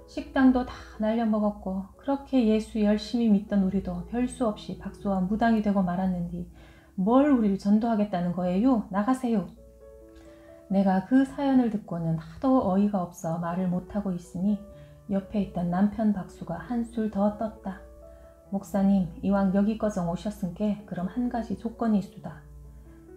식당도 다 날려먹었고 그렇게 예수 열심히 믿던 우리도 별 수 없이 박수와 무당이 되고 말았는디 뭘 우리를 전도하겠다는 거예요? 나가세요. 내가 그 사연을 듣고는 하도 어이가 없어 말을 못하고 있으니 옆에 있던 남편 박수가 한술 더 떴다. 목사님, 이왕 여기까지 오셨은께 그럼 한 가지 조건이 있수다.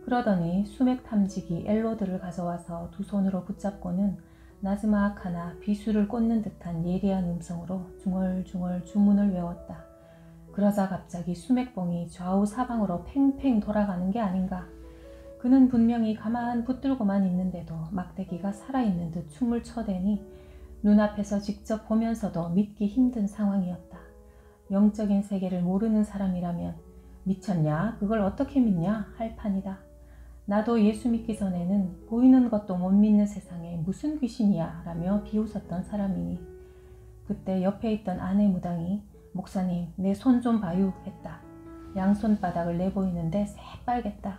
그러더니 수맥 탐지기 엘로드를 가져와서 두 손으로 붙잡고는 나지막 하나 비수를 꽂는 듯한 예리한 음성으로 중얼중얼 주문을 외웠다. 그러자 갑자기 수맥봉이 좌우 사방으로 팽팽 돌아가는 게 아닌가. 그는 분명히 가만 붙들고만 있는데도 막대기가 살아있는 듯 춤을 춰대니 눈앞에서 직접 보면서도 믿기 힘든 상황이었다. 영적인 세계를 모르는 사람이라면 미쳤냐? 그걸 어떻게 믿냐? 할 판이다. 나도 예수 믿기 전에는 보이는 것도 못 믿는 세상에 무슨 귀신이야? 라며 비웃었던 사람이니 그때 옆에 있던 아내 무당이 목사님, 내 손 좀 봐요 했다. 양손바닥을 내보이는데 새빨겠다.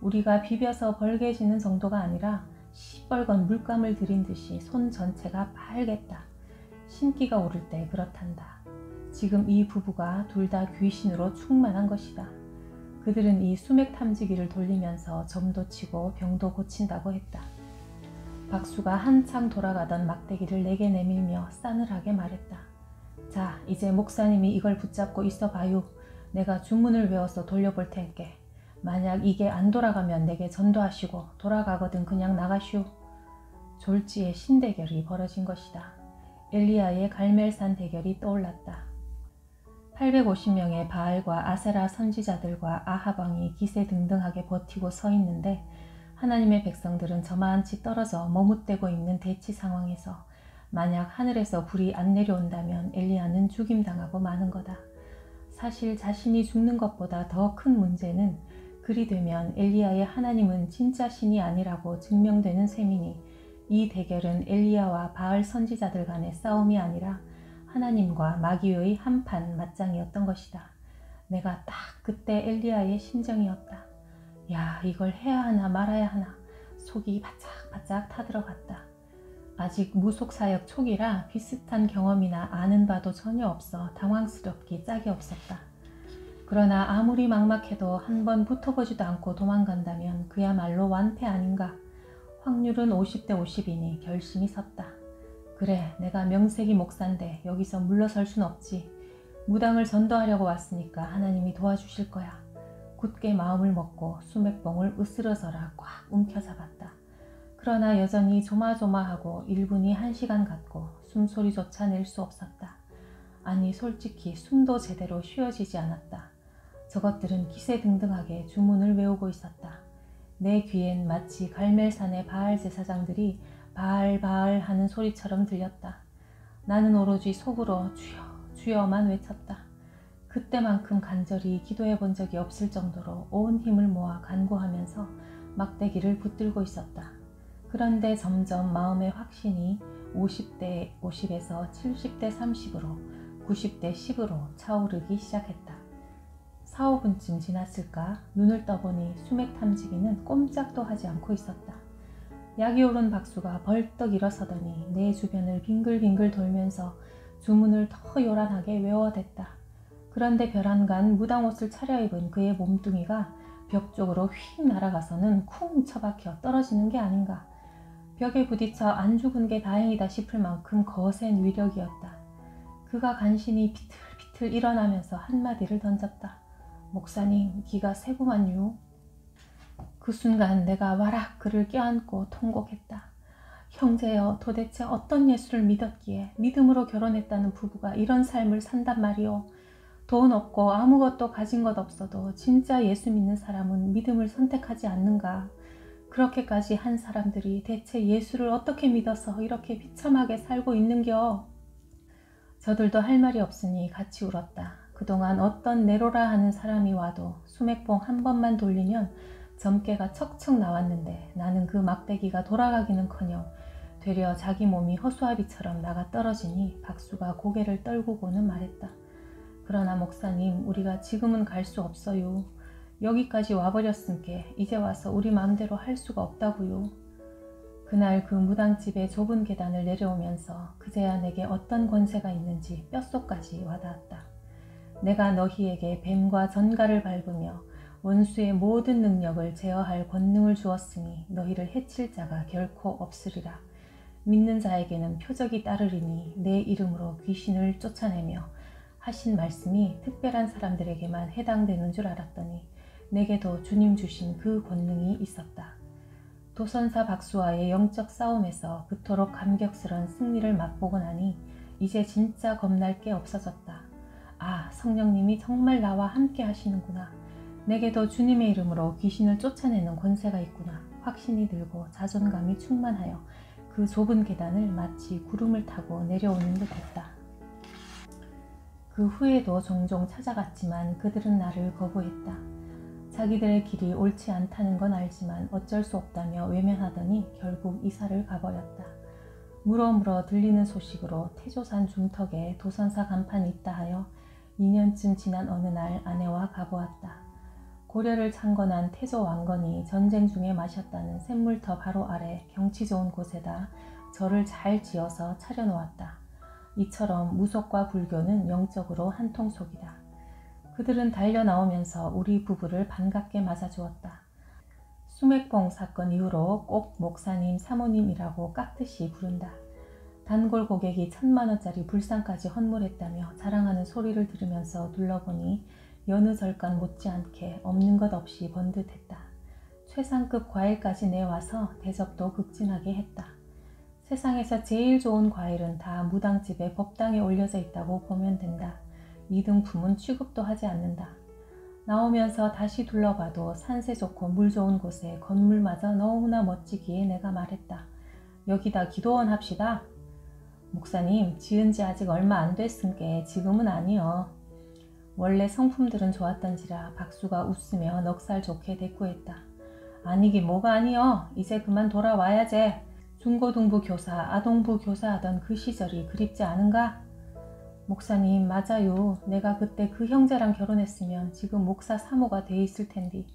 우리가 비벼서 벌게지는 정도가 아니라 시뻘건 물감을 들인 듯이 손 전체가 빨겠다. 신기가 오를 때 그렇단다. 지금 이 부부가 둘 다 귀신으로 충만한 것이다. 그들은 이 수맥 탐지기를 돌리면서 점도 치고 병도 고친다고 했다. 박수가 한창 돌아가던 막대기를 내게 내밀며 싸늘하게 말했다. 자, 이제 목사님이 이걸 붙잡고 있어 봐요. 내가 주문을 외워서 돌려볼 텐께. 만약 이게 안 돌아가면 내게 전도하시고 돌아가거든 그냥 나가시오. 졸지의 신대결이 벌어진 것이다. 엘리야의 갈멜산 대결이 떠올랐다. 850명의 바알과 아세라 선지자들과 아합 왕이 기세등등하게 버티고 서 있는데 하나님의 백성들은 저만치 떨어져 머뭇대고 있는 대치 상황에서 만약 하늘에서 불이 안 내려온다면 엘리야는 죽임당하고 마는 거다. 사실 자신이 죽는 것보다 더 큰 문제는 그리 되면 엘리야의 하나님은 진짜 신이 아니라고 증명되는 셈이니 이 대결은 엘리야와 바알 선지자들 간의 싸움이 아니라 하나님과 마귀의 한판 맞짱이었던 것이다. 내가 딱 그때 엘리야의 심정이었다. 야, 이걸 해야 하나 말아야 하나 속이 바짝바짝 타들어갔다. 아직 무속사역 초기라 비슷한 경험이나 아는 바도 전혀 없어 당황스럽기 짝이 없었다. 그러나 아무리 막막해도 한번 붙어보지도 않고 도망간다면 그야말로 완패 아닌가. 확률은 50대 50이니 결심이 섰다. 그래, 내가 명색이 목사인데 여기서 물러설 순 없지. 무당을 전도하려고 왔으니까 하나님이 도와주실 거야. 굳게 마음을 먹고 수맥봉을 으스러져라 꽉 움켜잡았다. 그러나 여전히 조마조마하고 1분이 1시간 갔고 숨소리조차 낼 수 없었다. 아니 솔직히 숨도 제대로 쉬어지지 않았다. 저것들은 기세등등하게 주문을 외우고 있었다. 내 귀엔 마치 갈멜산의 바알 제사장들이 바알 바알 하는 소리처럼 들렸다. 나는 오로지 속으로 주여 주여만 외쳤다. 그때만큼 간절히 기도해 본 적이 없을 정도로 온 힘을 모아 간구하면서 막대기를 붙들고 있었다. 그런데 점점 마음의 확신이 50대 50에서 70대 30으로 90대 10으로 차오르기 시작했다. 4, 5분쯤 지났을까 눈을 떠보니 수맥 탐지기는 꼼짝도 하지 않고 있었다. 약이 오른 박수가 벌떡 일어서더니 내 주변을 빙글빙글 돌면서 주문을 더 요란하게 외워댔다. 그런데 벼랑간 무당옷을 차려입은 그의 몸뚱이가 벽 쪽으로 휙 날아가서는 쿵 처박혀 떨어지는 게 아닌가. 벽에 부딪혀 안 죽은 게 다행이다 싶을 만큼 거센 위력이었다. 그가 간신히 비틀비틀 일어나면서 한마디를 던졌다. 목사님, 기가 세구만요. 그 순간 내가 와락 그를 껴안고 통곡했다. 형제여, 도대체 어떤 예수를 믿었기에 믿음으로 결혼했다는 부부가 이런 삶을 산단 말이오. 돈 없고 아무것도 가진 것 없어도 진짜 예수 믿는 사람은 믿음을 선택하지 않는가. 그렇게까지 한 사람들이 대체 예수를 어떻게 믿어서 이렇게 비참하게 살고 있는겨. 저들도 할 말이 없으니 같이 울었다. 그동안 어떤 네로라 하는 사람이 와도 수맥봉 한 번만 돌리면 점괘가 척척 나왔는데 나는 그 막대기가 돌아가기는커녕 되려 자기 몸이 허수아비처럼 나가 떨어지니 박수가 고개를 떨구고는 말했다. 그러나 목사님, 우리가 지금은 갈 수 없어요. 여기까지 와버렸음께 이제 와서 우리 마음대로 할 수가 없다고요. 그날 그 무당집의 좁은 계단을 내려오면서 그제야 내게 어떤 권세가 있는지 뼛속까지 와닿았다. 내가 너희에게 뱀과 전갈을 밟으며 원수의 모든 능력을 제어할 권능을 주었으니 너희를 해칠 자가 결코 없으리라. 믿는 자에게는 표적이 따르리니 내 이름으로 귀신을 쫓아내며 하신 말씀이 특별한 사람들에게만 해당되는 줄 알았더니 내게도 주님 주신 그 권능이 있었다. 도선사 박수와의 영적 싸움에서 그토록 감격스런 승리를 맛보고 나니 이제 진짜 겁날 게 없어졌다. 아, 성령님이 정말 나와 함께 하시는구나. 내게도 주님의 이름으로 귀신을 쫓아내는 권세가 있구나. 확신이 들고 자존감이 충만하여 그 좁은 계단을 마치 구름을 타고 내려오는 듯했다. 그 후에도 종종 찾아갔지만 그들은 나를 거부했다. 자기들의 길이 옳지 않다는 건 알지만 어쩔 수 없다며 외면하더니 결국 이사를 가버렸다. 물어물어 들리는 소식으로 태조산 중턱에 도선사 간판이 있다 하여 2년쯤 지난 어느 날 아내와 가보았다. 고려를 창건한 태조 왕건이 전쟁 중에 마셨다는 샘물터 바로 아래 경치 좋은 곳에다 절을 잘 지어서 차려놓았다. 이처럼 무속과 불교는 영적으로 한통속이다. 그들은 달려나오면서 우리 부부를 반갑게 맞아주었다. 수맥봉 사건 이후로 꼭 목사님, 사모님이라고 깍듯이 부른다. 단골 고객이 1000만원짜리 불상까지 헌물했다며 자랑하는 소리를 들으면서 둘러보니 여느 절간 못지않게 없는 것 없이 번듯했다. 최상급 과일까지 내와서 대접도 극진하게 했다. 세상에서 제일 좋은 과일은 다 무당집에 법당에 올려져 있다고 보면 된다. 2등품은 취급도 하지 않는다. 나오면서 다시 둘러봐도 산세 좋고 물 좋은 곳에 건물마저 너무나 멋지기에 내가 말했다. 여기다 기도원 합시다. 목사님, 지은 지 아직 얼마 안 됐으니까 지금은 아니여. 원래 성품들은 좋았던지라 박수가 웃으며 넉살 좋게 대꾸했다. 아니긴 뭐가 아니여. 이제 그만 돌아와야지. 중고등부 교사, 아동부 교사 하던 그 시절이 그립지 않은가? 목사님, 맞아요. 내가 그때 그 형제랑 결혼했으면 지금 목사 사모가 돼 있을 텐데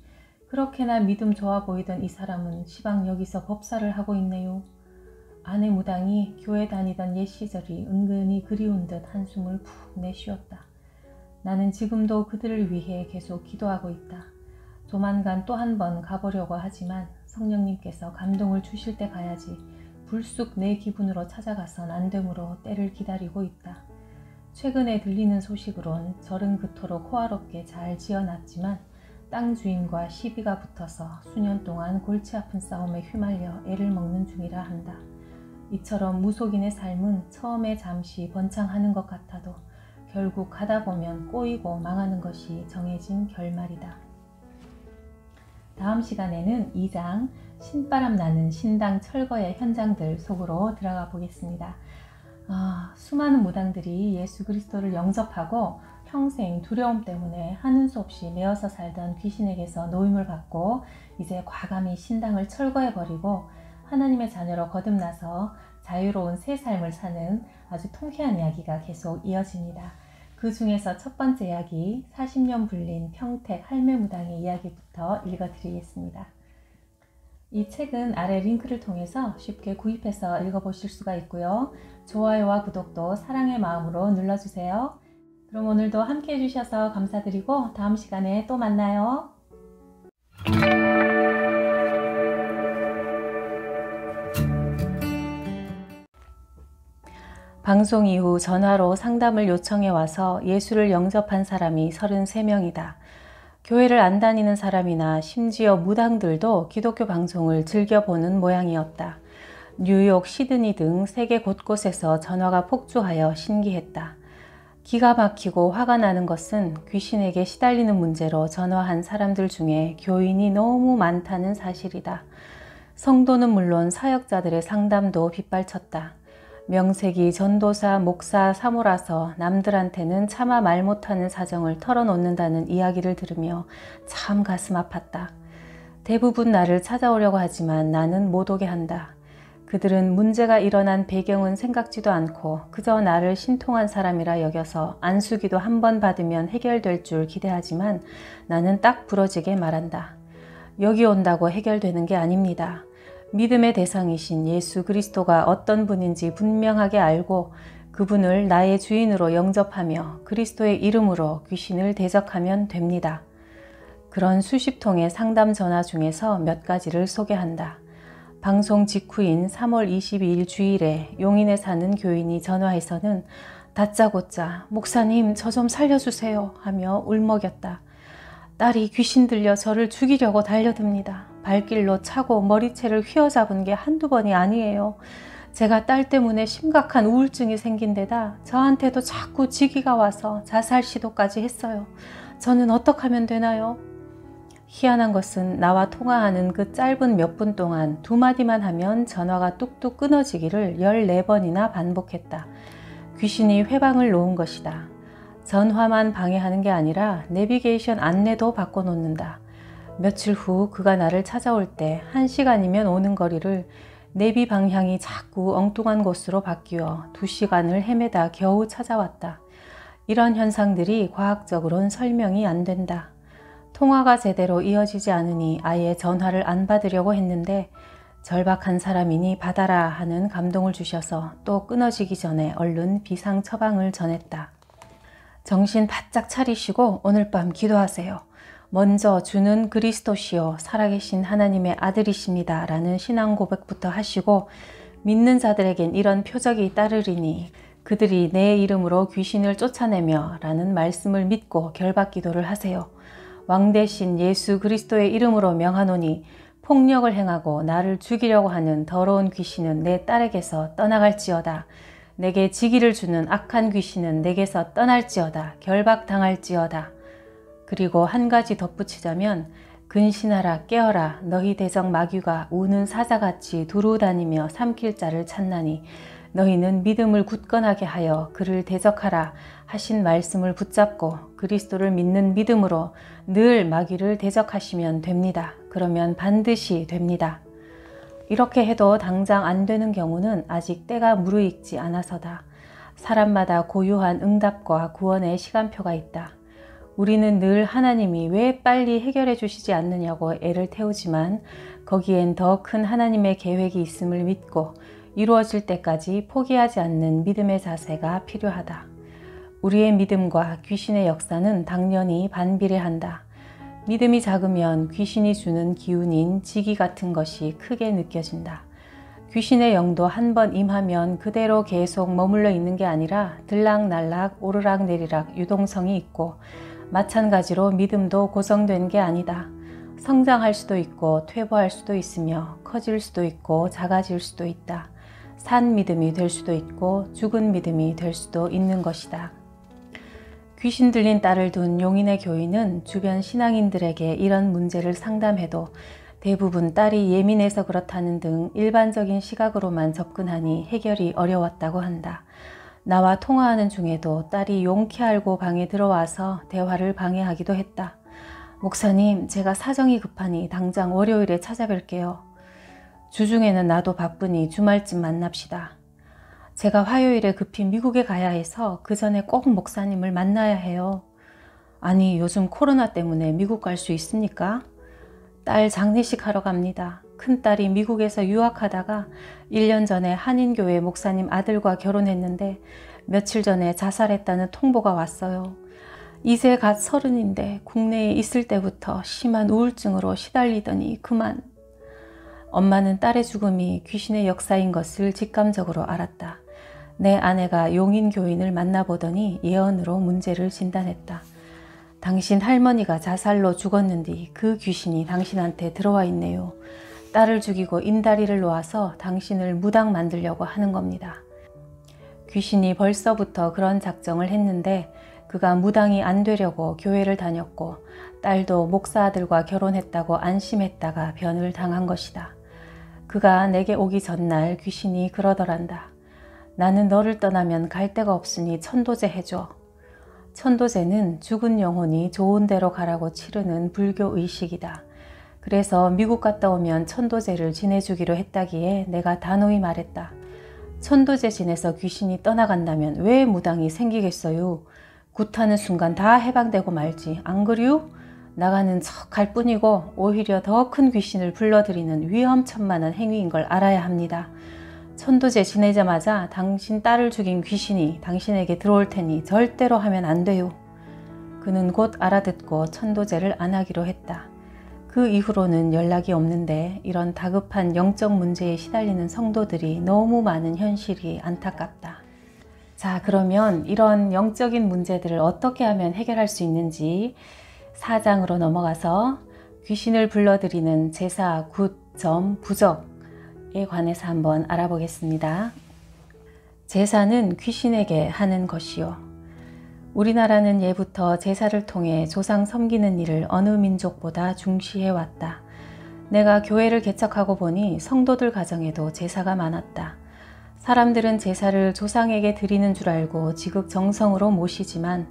그렇게나 믿음 좋아 보이던 이 사람은 시방 여기서 법사를 하고 있네요. 아내 무당이 교회 다니던 옛 시절이 은근히 그리운 듯 한숨을 푹 내쉬었다. 나는 지금도 그들을 위해 계속 기도하고 있다. 조만간 또 한 번 가보려고 하지만 성령님께서 감동을 주실 때 가야지 불쑥 내 기분으로 찾아가선 안 되므로 때를 기다리고 있다. 최근에 들리는 소식으론 절은 그토록 호화롭게 잘 지어놨지만 땅 주인과 시비가 붙어서 수년 동안 골치 아픈 싸움에 휘말려 애를 먹는 중이라 한다. 이처럼 무속인의 삶은 처음에 잠시 번창하는 것 같아도 결국 가다 보면 꼬이고 망하는 것이 정해진 결말이다. 다음 시간에는 2장 신바람 나는 신당 철거의 현장들 속으로 들어가 보겠습니다. 수많은 무당들이 예수 그리스도를 영접하고 평생 두려움 때문에 하는 수 없이 매어서 살던 귀신에게서 노임을 받고 이제 과감히 신당을 철거해버리고 하나님의 자녀로 거듭나서 자유로운 새 삶을 사는 아주 통쾌한 이야기가 계속 이어집니다. 그 중에서 첫 번째 이야기 40년 불린 평택 할매무당의 이야기부터 읽어드리겠습니다. 이 책은 아래 링크를 통해서 쉽게 구입해서 읽어보실 수가 있고요. 좋아요와 구독도 사랑의 마음으로 눌러주세요. 그럼 오늘도 함께 해주셔서 감사드리고 다음 시간에 또 만나요. 방송 이후 전화로 상담을 요청해 와서 예수를 영접한 사람이 33명이다. 교회를 안 다니는 사람이나 심지어 무당들도 기독교 방송을 즐겨보는 모양이었다. 뉴욕, 시드니 등 세계 곳곳에서 전화가 폭주하여 신기했다. 기가 막히고 화가 나는 것은 귀신에게 시달리는 문제로 전화한 사람들 중에 교인이 너무 많다는 사실이다. 성도는 물론 사역자들의 상담도 빗발쳤다. 명색이 전도사, 목사, 사모라서 남들한테는 차마 말 못하는 사정을 털어놓는다는 이야기를 들으며 참 가슴 아팠다. 대부분 나를 찾아오려고 하지만 나는 못 오게 한다. 그들은 문제가 일어난 배경은 생각지도 않고 그저 나를 신통한 사람이라 여겨서 안수기도 한 번 받으면 해결될 줄 기대하지만 나는 딱 부러지게 말한다. 여기 온다고 해결되는 게 아닙니다. 믿음의 대상이신 예수 그리스도가 어떤 분인지 분명하게 알고 그분을 나의 주인으로 영접하며 그리스도의 이름으로 귀신을 대적하면 됩니다. 그런 수십 통의 상담 전화 중에서 몇 가지를 소개한다. 방송 직후인 3월 22일 주일에 용인에 사는 교인이 전화해서는 다짜고짜 목사님 저 좀 살려주세요 하며 울먹였다. 딸이 귀신 들려 저를 죽이려고 달려듭니다. 발길로 차고 머리채를 휘어잡은 게 한두 번이 아니에요. 제가 딸 때문에 심각한 우울증이 생긴 데다 저한테도 자꾸 지기가 와서 자살 시도까지 했어요. 저는 어떻게 하면 되나요? 희한한 것은 나와 통화하는 그 짧은 몇 분 동안 두 마디만 하면 전화가 뚝뚝 끊어지기를 14번이나 반복했다. 귀신이 회방을 놓은 것이다. 전화만 방해하는 게 아니라 내비게이션 안내도 바꿔놓는다. 며칠 후 그가 나를 찾아올 때 1시간이면 오는 거리를 내비 방향이 자꾸 엉뚱한 곳으로 바뀌어 2시간을 헤매다 겨우 찾아왔다. 이런 현상들이 과학적으로는 설명이 안 된다. 통화가 제대로 이어지지 않으니 아예 전화를 안 받으려고 했는데 절박한 사람이니 받아라 하는 감동을 주셔서 또 끊어지기 전에 얼른 비상 처방을 전했다. 정신 바짝 차리시고 오늘 밤 기도하세요. 먼저 주는 그리스도시요 살아계신 하나님의 아들이십니다 라는 신앙 고백부터 하시고 믿는 자들에겐 이런 표적이 따르리니 그들이 내 이름으로 귀신을 쫓아내며 라는 말씀을 믿고 결박 기도를 하세요. 왕 대신 예수 그리스도의 이름으로 명하노니 폭력을 행하고 나를 죽이려고 하는 더러운 귀신은 내 딸에게서 떠나갈지어다. 내게 지기를 주는 악한 귀신은 내게서 떠날지어다. 결박당할지어다. 그리고 한 가지 덧붙이자면 근신하라 깨어라 너희 대적 마귀가 우는 사자같이 두루 다니며 삼킬 자를 찾나니 너희는 믿음을 굳건하게 하여 그를 대적하라 하신 말씀을 붙잡고 그리스도를 믿는 믿음으로 늘 마귀를 대적하시면 됩니다. 그러면 반드시 됩니다. 이렇게 해도 당장 안 되는 경우는 아직 때가 무르익지 않아서다. 사람마다 고유한 응답과 구원의 시간표가 있다. 우리는 늘 하나님이 왜 빨리 해결해 주시지 않느냐고 애를 태우지만 거기엔 더 큰 하나님의 계획이 있음을 믿고 이루어질 때까지 포기하지 않는 믿음의 자세가 필요하다. 우리의 믿음과 귀신의 역사는 당연히 반비례한다. 믿음이 작으면 귀신이 주는 기운인 지기 같은 것이 크게 느껴진다. 귀신의 영도 한 번 임하면 그대로 계속 머물러 있는 게 아니라 들락날락 오르락내리락 유동성이 있고 마찬가지로 믿음도 고정된 게 아니다. 성장할 수도 있고 퇴보할 수도 있으며 커질 수도 있고 작아질 수도 있다. 산 믿음이 될 수도 있고 죽은 믿음이 될 수도 있는 것이다. 귀신 들린 딸을 둔 용인의 교인은 주변 신앙인들에게 이런 문제를 상담해도 대부분 딸이 예민해서 그렇다는 등 일반적인 시각으로만 접근하니 해결이 어려웠다고 한다. 나와 통화하는 중에도 딸이 용케 알고 방에 들어와서 대화를 방해하기도 했다. 목사님, 제가 사정이 급하니 당장 월요일에 찾아뵐게요. 주중에는 나도 바쁘니 주말쯤 만납시다. 제가 화요일에 급히 미국에 가야 해서 그 전에 꼭 목사님을 만나야 해요. 아니, 요즘 코로나 때문에 미국 갈 수 있습니까? 딸 장례식 하러 갑니다. 큰딸이 미국에서 유학하다가 1년 전에 한인교회 목사님 아들과 결혼했는데 며칠 전에 자살했다는 통보가 왔어요. 이제 갓 30인데 국내에 있을 때부터 심한 우울증으로 시달리더니 그만. 엄마는 딸의 죽음이 귀신의 역사인 것을 직감적으로 알았다. 내 아내가 용인 교인을 만나보더니 예언으로 문제를 진단했다. 당신 할머니가 자살로 죽었는데 그 귀신이 당신한테 들어와 있네요. 딸을 죽이고 인다리를 놓아서 당신을 무당 만들려고 하는 겁니다. 귀신이 벌써부터 그런 작정을 했는데 그가 무당이 안 되려고 교회를 다녔고 딸도 목사 아들과 결혼했다고 안심했다가 변을 당한 것이다. 그가 내게 오기 전날 귀신이 그러더란다. 나는 너를 떠나면 갈 데가 없으니 천도제 해줘. 천도제는 죽은 영혼이 좋은 데로 가라고 치르는 불교 의식이다. 그래서 미국 갔다 오면 천도제를 지내주기로 했다기에 내가 단호히 말했다. 천도제 지내서 귀신이 떠나간다면 왜 무당이 생기겠어요? 굿하는 순간 다 해방되고 말지. 안 그래요? 나가는 척 할 뿐이고 오히려 더 큰 귀신을 불러들이는 위험천만한 행위인 걸 알아야 합니다. 천도제 지내자마자 당신 딸을 죽인 귀신이 당신에게 들어올 테니 절대로 하면 안 돼요. 그는 곧 알아듣고 천도제를 안 하기로 했다. 그 이후로는 연락이 없는데 이런 다급한 영적 문제에 시달리는 성도들이 너무 많은 현실이 안타깝다. 자, 그러면 이런 영적인 문제들을 어떻게 하면 해결할 수 있는지 4장으로 넘어가서 귀신을 불러들이는 제사, 굿, 점, 부적에 관해서 한번 알아보겠습니다. 제사는 귀신에게 하는 것이요. 우리나라는 예부터 제사를 통해 조상 섬기는 일을 어느 민족보다 중시해 왔다. 내가 교회를 개척하고 보니 성도들 가정에도 제사가 많았다. 사람들은 제사를 조상에게 드리는 줄 알고 지극정성으로 모시지만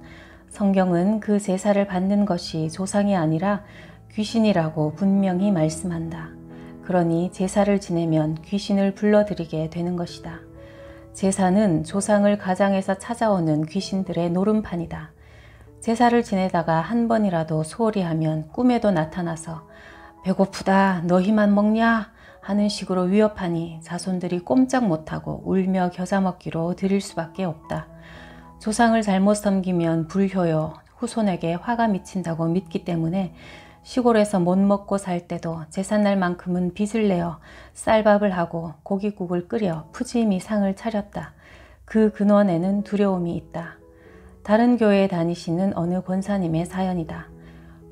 성경은 그 제사를 받는 것이 조상이 아니라 귀신이라고 분명히 말씀한다. 그러니 제사를 지내면 귀신을 불러들이게 되는 것이다. 제사는 조상을 가장해서 찾아오는 귀신들의 노름판이다. 제사를 지내다가 한 번이라도 소홀히 하면 꿈에도 나타나서 배고프다 너희만 먹냐 하는 식으로 위협하니 자손들이 꼼짝 못하고 울며 겨자 먹기로 드릴 수밖에 없다. 조상을 잘못 섬기면 불효요 후손에게 화가 미친다고 믿기 때문에 시골에서 못 먹고 살 때도 제삿날만큼은 빚을 내어 쌀밥을 하고 고깃국을 끓여 푸짐히 상을 차렸다. 그 근원에는 두려움이 있다. 다른 교회에 다니시는 어느 권사님의 사연이다.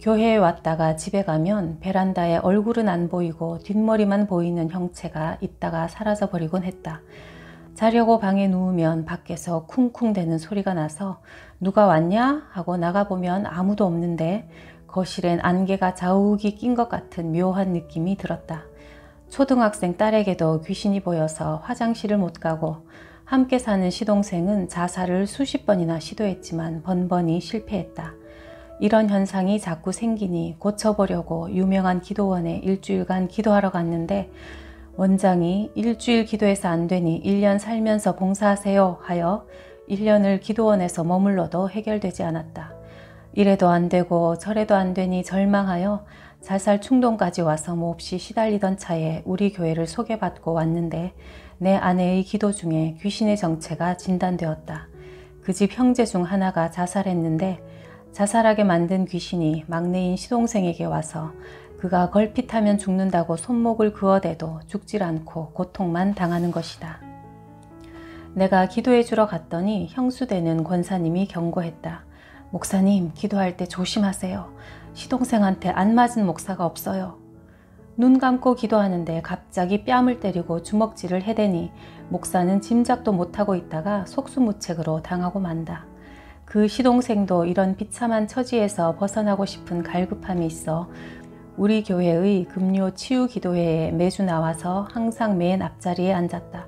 교회에 왔다가 집에 가면 베란다에 얼굴은 안 보이고 뒷머리만 보이는 형체가 있다가 사라져 버리곤 했다. 자려고 방에 누우면 밖에서 쿵쿵대는 소리가 나서 누가 왔냐? 하고 나가보면 아무도 없는데 거실엔 안개가 자욱이 낀 것 같은 묘한 느낌이 들었다. 초등학생 딸에게도 귀신이 보여서 화장실을 못 가고 함께 사는 시동생은 자살을 수십 번이나 시도했지만 번번이 실패했다. 이런 현상이 자꾸 생기니 고쳐보려고 유명한 기도원에 일주일간 기도하러 갔는데 원장이 일주일 기도해서 안 되니 1년 살면서 봉사하세요 하여 1년을 기도원에서 머물러도 해결되지 않았다. 이래도 안 되고 저래도 안 되니 절망하여 자살 충동까지 와서 몹시 시달리던 차에 우리 교회를 소개받고 왔는데 내 아내의 기도 중에 귀신의 정체가 진단되었다. 그 집 형제 중 하나가 자살했는데 자살하게 만든 귀신이 막내인 시동생에게 와서 그가 걸핏하면 죽는다고 손목을 그어대도 죽질 않고 고통만 당하는 것이다. 내가 기도해 주러 갔더니 형수되는 권사님이 경고했다. 목사님, 기도할 때 조심하세요. 시동생한테 안 맞은 목사가 없어요. 눈 감고 기도하는데 갑자기 뺨을 때리고 주먹질을 해대니 목사는 짐작도 못하고 있다가 속수무책으로 당하고 만다. 그 시동생도 이런 비참한 처지에서 벗어나고 싶은 갈급함이 있어 우리 교회의 금요 치유 기도회에 매주 나와서 항상 맨 앞자리에 앉았다.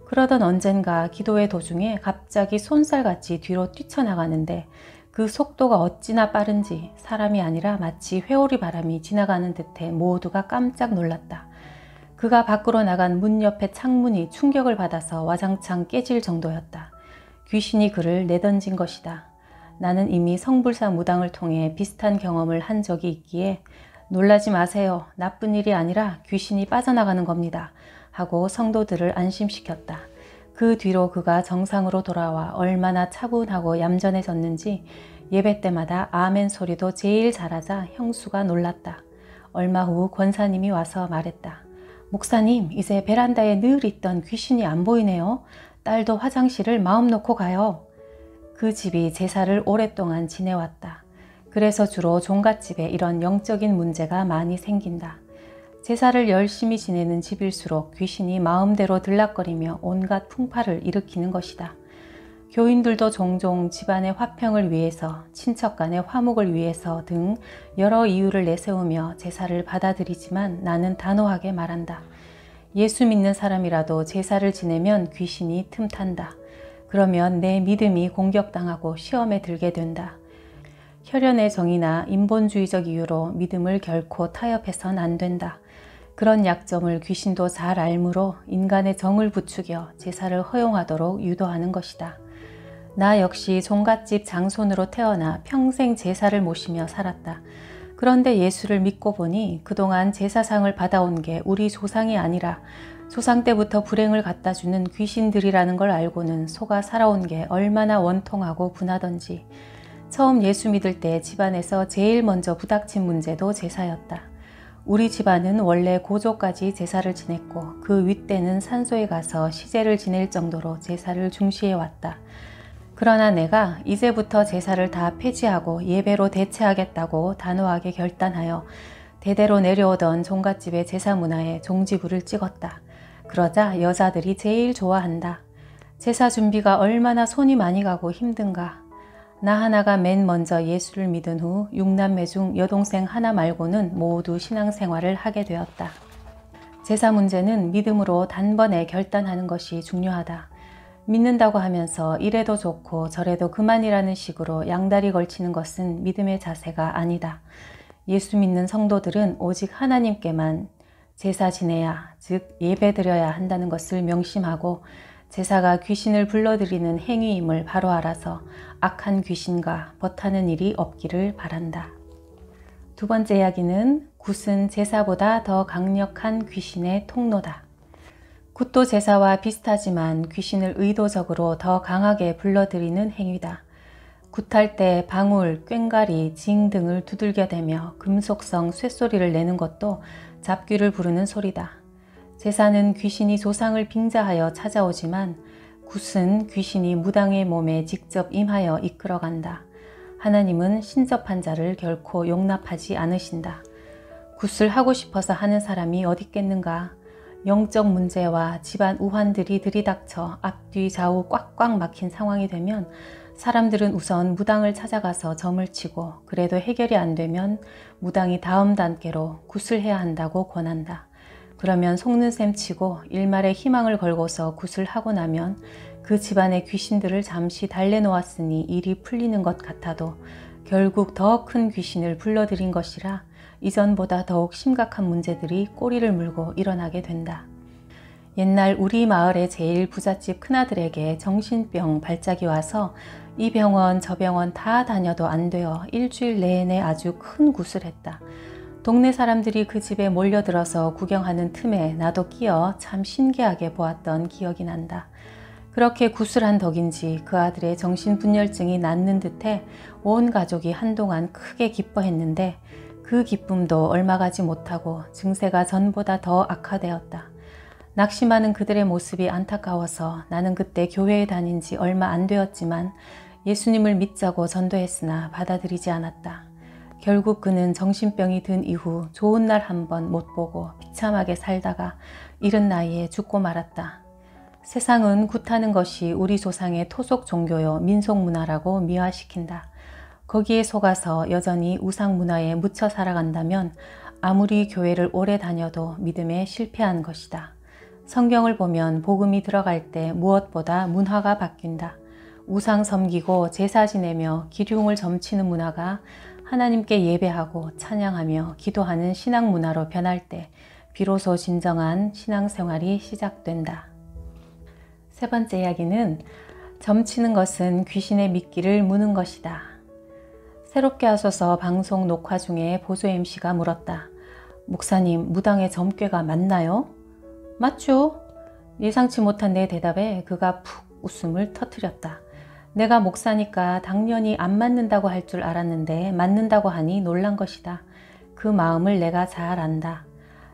그러던 언젠가 기도회 도중에 갑자기 쏜살같이 뒤로 뛰쳐나가는데 그 속도가 어찌나 빠른지 사람이 아니라 마치 회오리 바람이 지나가는 듯해 모두가 깜짝 놀랐다. 그가 밖으로 나간 문 옆에 창문이 충격을 받아서 와장창 깨질 정도였다. 귀신이 그를 내던진 것이다. 나는 이미 성불사 무당을 통해 비슷한 경험을 한 적이 있기에 놀라지 마세요. 나쁜 일이 아니라 귀신이 빠져나가는 겁니다. 하고 성도들을 안심시켰다. 그 뒤로 그가 정상으로 돌아와 얼마나 차분하고 얌전해졌는지 예배 때마다 아멘 소리도 제일 잘하자 형수가 놀랐다. 얼마 후 권사님이 와서 말했다. 목사님, 이제 베란다에 늘 있던 귀신이 안 보이네요. 딸도 화장실을 마음 놓고 가요. 그 집이 제사를 오랫동안 지내왔다. 그래서 주로 종갓집에 이런 영적인 문제가 많이 생긴다. 제사를 열심히 지내는 집일수록 귀신이 마음대로 들락거리며 온갖 풍파를 일으키는 것이다. 교인들도 종종 집안의 화평을 위해서, 친척 간의 화목을 위해서 등 여러 이유를 내세우며 제사를 받아들이지만 나는 단호하게 말한다. 예수 믿는 사람이라도 제사를 지내면 귀신이 틈탄다. 그러면 내 믿음이 공격당하고 시험에 들게 된다. 혈연의 정의나 인본주의적 이유로 믿음을 결코 타협해선 안 된다. 그런 약점을 귀신도 잘 알므로 인간의 정을 부추겨 제사를 허용하도록 유도하는 것이다. 나 역시 종갓집 장손으로 태어나 평생 제사를 모시며 살았다. 그런데 예수를 믿고 보니 그동안 제사상을 받아온 게 우리 조상이 아니라 조상 때부터 불행을 갖다 주는 귀신들이라는 걸 알고는 속아 살아온 게 얼마나 원통하고 분하던지. 처음 예수 믿을 때 집안에서 제일 먼저 부닥친 문제도 제사였다. 우리 집안은 원래 고조까지 제사를 지냈고 그 윗대는 산소에 가서 시제를 지낼 정도로 제사를 중시해왔다. 그러나 내가 이제부터 제사를 다 폐지하고 예배로 대체하겠다고 단호하게 결단하여 대대로 내려오던 종갓집의 제사 문화에 종지부를 찍었다. 그러자 여자들이 제일 좋아한다. 제사 준비가 얼마나 손이 많이 가고 힘든가. 나 하나가 맨 먼저 예수를 믿은 후 6남매 중 여동생 하나 말고는 모두 신앙생활을 하게 되었다. 제사 문제는 믿음으로 단번에 결단하는 것이 중요하다. 믿는다고 하면서 이래도 좋고 저래도 그만이라는 식으로 양다리 걸치는 것은 믿음의 자세가 아니다. 예수 믿는 성도들은 오직 하나님께만 제사 지내야, 즉 예배드려야 한다는 것을 명심하고 제사가 귀신을 불러들이는 행위임을 바로 알아서 악한 귀신과 벗하는 일이 없기를 바란다. 두 번째 이야기는 굿은 제사보다 더 강력한 귀신의 통로다. 굿도 제사와 비슷하지만 귀신을 의도적으로 더 강하게 불러들이는 행위다. 굿할 때 방울, 꽹과리, 징 등을 두들겨대며 금속성 쇳소리를 내는 것도 잡귀를 부르는 소리다. 제사는 귀신이 조상을 빙자하여 찾아오지만 굿은 귀신이 무당의 몸에 직접 임하여 이끌어간다. 하나님은 신접한 자를 결코 용납하지 않으신다. 굿을 하고 싶어서 하는 사람이 어디 있겠는가. 영적 문제와 집안 우환들이 들이닥쳐 앞뒤 좌우 꽉꽉 막힌 상황이 되면 사람들은 우선 무당을 찾아가서 점을 치고 그래도 해결이 안 되면 무당이 다음 단계로 굿을 해야 한다고 권한다. 그러면 속는 셈 치고 일말의 희망을 걸고서 굿을 하고 나면 그 집안의 귀신들을 잠시 달래놓았으니 일이 풀리는 것 같아도 결국 더 큰 귀신을 불러들인 것이라 이전보다 더욱 심각한 문제들이 꼬리를 물고 일어나게 된다. 옛날 우리 마을의 제일 부잣집 큰아들에게 정신병 발작이 와서 이 병원 저 병원 다 다녀도 안 되어 일주일 내내 아주 큰 굿을 했다. 동네 사람들이 그 집에 몰려들어서 구경하는 틈에 나도 끼어 참 신기하게 보았던 기억이 난다. 그렇게 굿을 한 덕인지 그 아들의 정신분열증이 낫는 듯해 온 가족이 한동안 크게 기뻐했는데 그 기쁨도 얼마 가지 못하고 증세가 전보다 더 악화되었다. 낙심하는 그들의 모습이 안타까워서 나는 그때 교회에 다닌 지 얼마 안 되었지만 예수님을 믿자고 전도했으나 받아들이지 않았다. 결국 그는 정신병이 든 이후 좋은 날 한 번 못 보고 비참하게 살다가 이른 나이에 죽고 말았다. 세상은 굿하는 것이 우리 조상의 토속 종교요 민속 문화라고 미화시킨다. 거기에 속아서 여전히 우상 문화에 묻혀 살아간다면 아무리 교회를 오래 다녀도 믿음에 실패한 것이다. 성경을 보면 복음이 들어갈 때 무엇보다 문화가 바뀐다. 우상 섬기고 제사 지내며 기륭을 점치는 문화가 하나님께 예배하고 찬양하며 기도하는 신앙 문화로 변할 때 비로소 진정한 신앙생활이 시작된다. 세 번째 이야기는 점치는 것은 귀신의 미끼를 무는 것이다. 새롭게 하소서 방송 녹화 중에 보조 MC가 물었다. 목사님, 무당의 점괘가 맞나요? 맞죠? 예상치 못한 내 대답에 그가 푹 웃음을 터뜨렸다. 내가 목사니까 당연히 안 맞는다고 할 줄 알았는데 맞는다고 하니 놀란 것이다. 그 마음을 내가 잘 안다.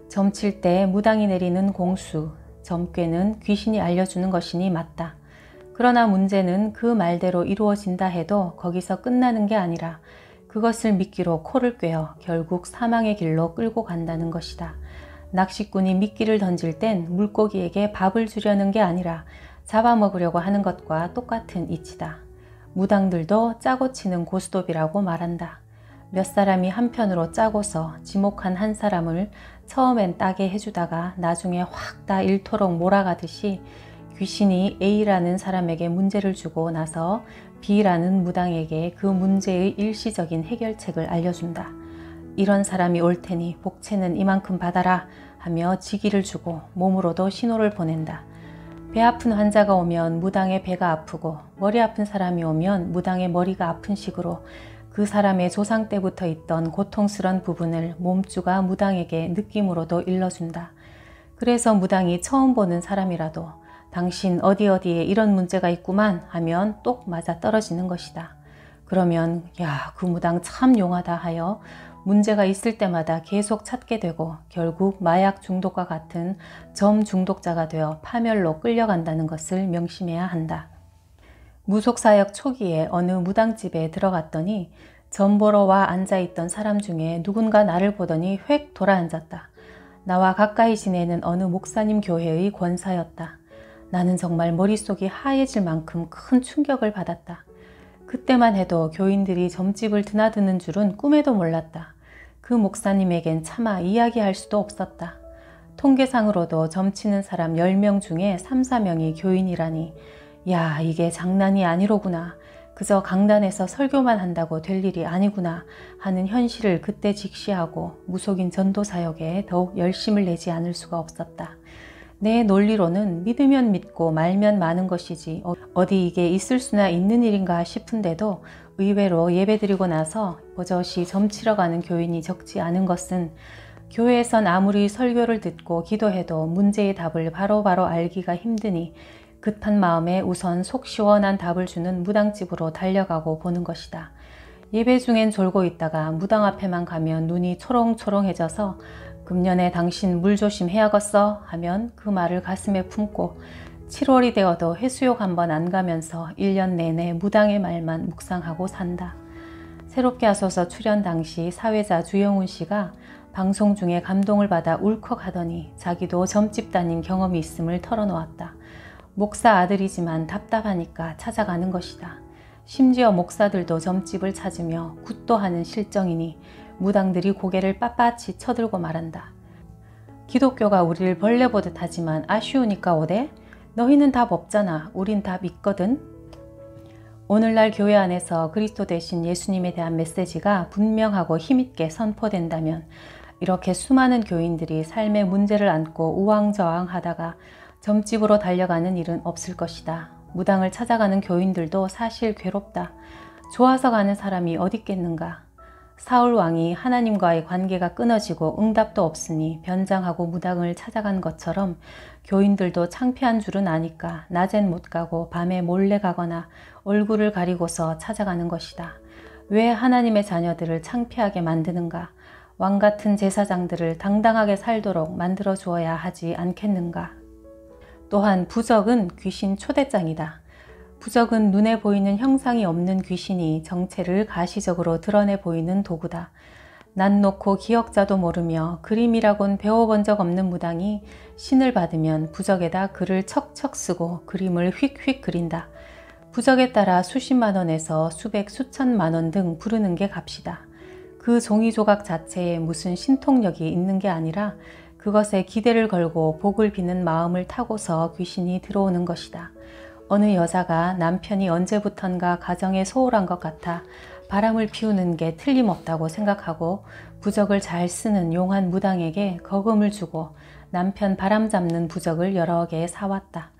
점칠 때 무당이 내리는 공수, 점괘는 귀신이 알려주는 것이니 맞다. 그러나 문제는 그 말대로 이루어진다 해도 거기서 끝나는 게 아니라 그것을 미끼로 코를 꿰어 결국 사망의 길로 끌고 간다는 것이다. 낚시꾼이 미끼를 던질 땐 물고기에게 밥을 주려는 게 아니라 잡아먹으려고 하는 것과 똑같은 이치다. 무당들도 짜고 치는 고스톱이라고 말한다. 몇 사람이 한편으로 짜고서 지목한 한 사람을 처음엔 따게 해주다가 나중에 확 다 잃도록 몰아가듯이 귀신이 A라는 사람에게 문제를 주고 나서 B라는 무당에게 그 문제의 일시적인 해결책을 알려준다. 이런 사람이 올 테니 복채는 이만큼 받아라 하며 지기를 주고 몸으로도 신호를 보낸다. 배 아픈 환자가 오면 무당의 배가 아프고 머리 아픈 사람이 오면 무당의 머리가 아픈 식으로 그 사람의 조상 때부터 있던 고통스런 부분을 몸주가 무당에게 느낌으로도 일러준다. 그래서 무당이 처음 보는 사람이라도 당신 어디에 이런 문제가 있구만 하면 똑 맞아 떨어지는 것이다. 그러면 야, 그 무당 참 용하다 하여 문제가 있을 때마다 계속 찾게 되고 결국 마약 중독과 같은 점 중독자가 되어 파멸로 끌려간다는 것을 명심해야 한다. 무속사역 초기에 어느 무당집에 들어갔더니 점 보러 와 앉아있던 사람 중에 누군가 나를 보더니 획 돌아앉았다. 나와 가까이 지내는 어느 목사님 교회의 권사였다. 나는 정말 머릿속이 하얘질 만큼 큰 충격을 받았다. 그때만 해도 교인들이 점집을 드나드는 줄은 꿈에도 몰랐다. 그 목사님에겐 차마 이야기할 수도 없었다. 통계상으로도 점치는 사람 10명 중에 3, 4명이 교인이라니 야, 이게 장난이 아니로구나. 그저 강단에서 설교만 한다고 될 일이 아니구나 하는 현실을 그때 직시하고 무속인 전도사역에 더욱 열심을 내지 않을 수가 없었다. 내 논리로는 믿으면 믿고 말면 마는 것이지 어디 이게 있을 수나 있는 일인가 싶은데도 의외로 예배드리고 나서 버젓이 점치러 가는 교인이 적지 않은 것은 교회에선 아무리 설교를 듣고 기도해도 문제의 답을 바로바로 알기가 힘드니 급한 마음에 우선 속 시원한 답을 주는 무당집으로 달려가고 보는 것이다. 예배 중엔 졸고 있다가 무당 앞에만 가면 눈이 초롱초롱해져서 금년에 당신 물 조심해야겠어 하면 그 말을 가슴에 품고 7월이 되어도 해수욕 한번 안 가면서 1년 내내 무당의 말만 묵상하고 산다. 새롭게 하소서 출연 당시 사회자 주영훈 씨가 방송 중에 감동을 받아 울컥하더니 자기도 점집 다닌 경험이 있음을 털어놓았다. 목사 아들이지만 답답하니까 찾아가는 것이다. 심지어 목사들도 점집을 찾으며 굿도하는 실정이니 무당들이 고개를 빳빳이 쳐들고 말한다. 기독교가 우리를 벌레 보듯 하지만 아쉬우니까 오대? 너희는 답 없잖아. 우린 답 있거든. 오늘날 교회 안에서 그리스도 대신 예수님에 대한 메시지가 분명하고 힘있게 선포된다면 이렇게 수많은 교인들이 삶의 문제를 안고 우왕좌왕하다가 점집으로 달려가는 일은 없을 것이다. 무당을 찾아가는 교인들도 사실 괴롭다. 좋아서 가는 사람이 어디 있겠는가. 사울 왕이 하나님과의 관계가 끊어지고 응답도 없으니 변장하고 무당을 찾아간 것처럼 교인들도 창피한 줄은 아니까 낮엔 못 가고 밤에 몰래 가거나 얼굴을 가리고서 찾아가는 것이다. 왜 하나님의 자녀들을 창피하게 만드는가? 왕 같은 제사장들을 당당하게 살도록 만들어 주어야 하지 않겠는가? 또한 부적은 귀신 초대장이다. 부적은 눈에 보이는 형상이 없는 귀신이 정체를 가시적으로 드러내 보이는 도구다. 난 놓고 기억자도 모르며 그림이라곤 배워본 적 없는 무당이 신을 받으면 부적에다 글을 척척 쓰고 그림을 휙휙 그린다. 부적에 따라 수십만 원에서 수백 수천만 원 등 부르는 게 값이다. 그 종이 조각 자체에 무슨 신통력이 있는 게 아니라 그것에 기대를 걸고 복을 비는 마음을 타고서 귀신이 들어오는 것이다. 어느 여자가 남편이 언제부턴가 가정에 소홀한 것 같아 바람을 피우는 게 틀림없다고 생각하고 부적을 잘 쓰는 용한 무당에게 거금을 주고 남편 바람 잡는 부적을 여러 개 사왔다.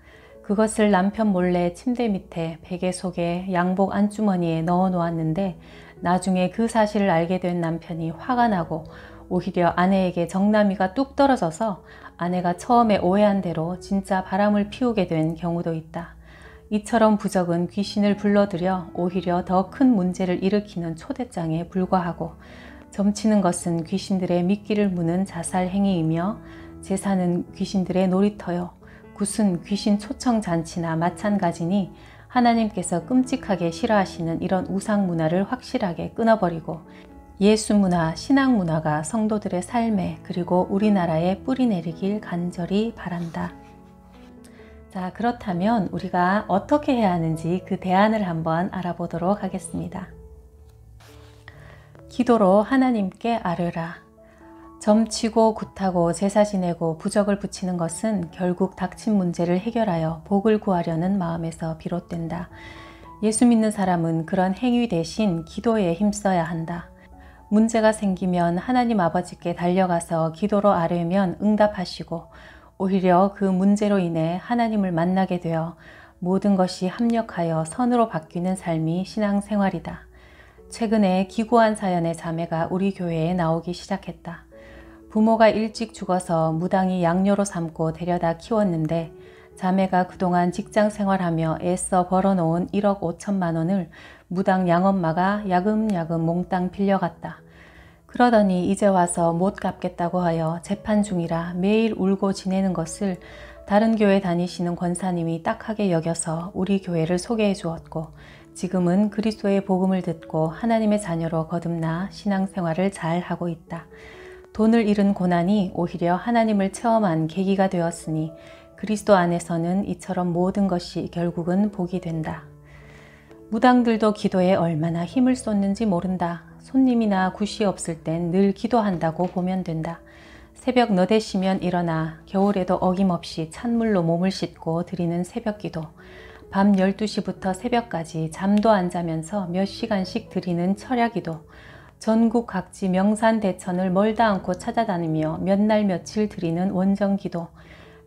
그것을 남편 몰래 침대 밑에 베개 속에 양복 안주머니에 넣어 놓았는데 나중에 그 사실을 알게 된 남편이 화가 나고 오히려 아내에게 정나미가 뚝 떨어져서 아내가 처음에 오해한 대로 진짜 바람을 피우게 된 경우도 있다. 이처럼 부적은 귀신을 불러들여 오히려 더 큰 문제를 일으키는 초대장에 불과하고 점치는 것은 귀신들의 미끼를 무는 자살 행위이며 제사는 귀신들의 놀이터요. 굿은 귀신 초청 잔치나 마찬가지니 하나님께서 끔찍하게 싫어하시는 이런 우상 문화를 확실하게 끊어버리고 예수 문화, 신앙 문화가 성도들의 삶에 그리고 우리나라에 뿌리 내리길 간절히 바란다. 자, 그렇다면 우리가 어떻게 해야 하는지 그 대안을 한번 알아보도록 하겠습니다. 기도로 하나님께 아뢰라. 점치고 굿하고 제사 지내고 부적을 붙이는 것은 결국 닥친 문제를 해결하여 복을 구하려는 마음에서 비롯된다. 예수 믿는 사람은 그런 행위 대신 기도에 힘써야 한다. 문제가 생기면 하나님 아버지께 달려가서 기도로 아뢰면 응답하시고 오히려 그 문제로 인해 하나님을 만나게 되어 모든 것이 합력하여 선으로 바뀌는 삶이 신앙생활이다. 최근에 기구한 사연의 자매가 우리 교회에 나오기 시작했다. 부모가 일찍 죽어서 무당이 양녀로 삼고 데려다 키웠는데 자매가 그동안 직장 생활하며 애써 벌어놓은 1억 5천만 원을 무당 양엄마가 야금야금 몽땅 빌려갔다. 그러더니 이제 와서 못 갚겠다고 하여 재판 중이라 매일 울고 지내는 것을 다른 교회 다니시는 권사님이 딱하게 여겨서 우리 교회를 소개해 주었고 지금은 그리스도의 복음을 듣고 하나님의 자녀로 거듭나 신앙생활을 잘 하고 있다. 돈을 잃은 고난이 오히려 하나님을 체험한 계기가 되었으니 그리스도 안에서는 이처럼 모든 것이 결국은 복이 된다. 무당들도 기도에 얼마나 힘을 쏟는지 모른다. 손님이나 굿이 없을 땐 늘 기도한다고 보면 된다. 새벽 너댓이면 일어나 겨울에도 어김없이 찬물로 몸을 씻고 드리는 새벽기도, 밤 12시부터 새벽까지 잠도 안 자면서 몇 시간씩 드리는 철야기도, 전국 각지 명산대천을 멀다 않고 찾아다니며 몇 날 며칠 드리는 원정기도,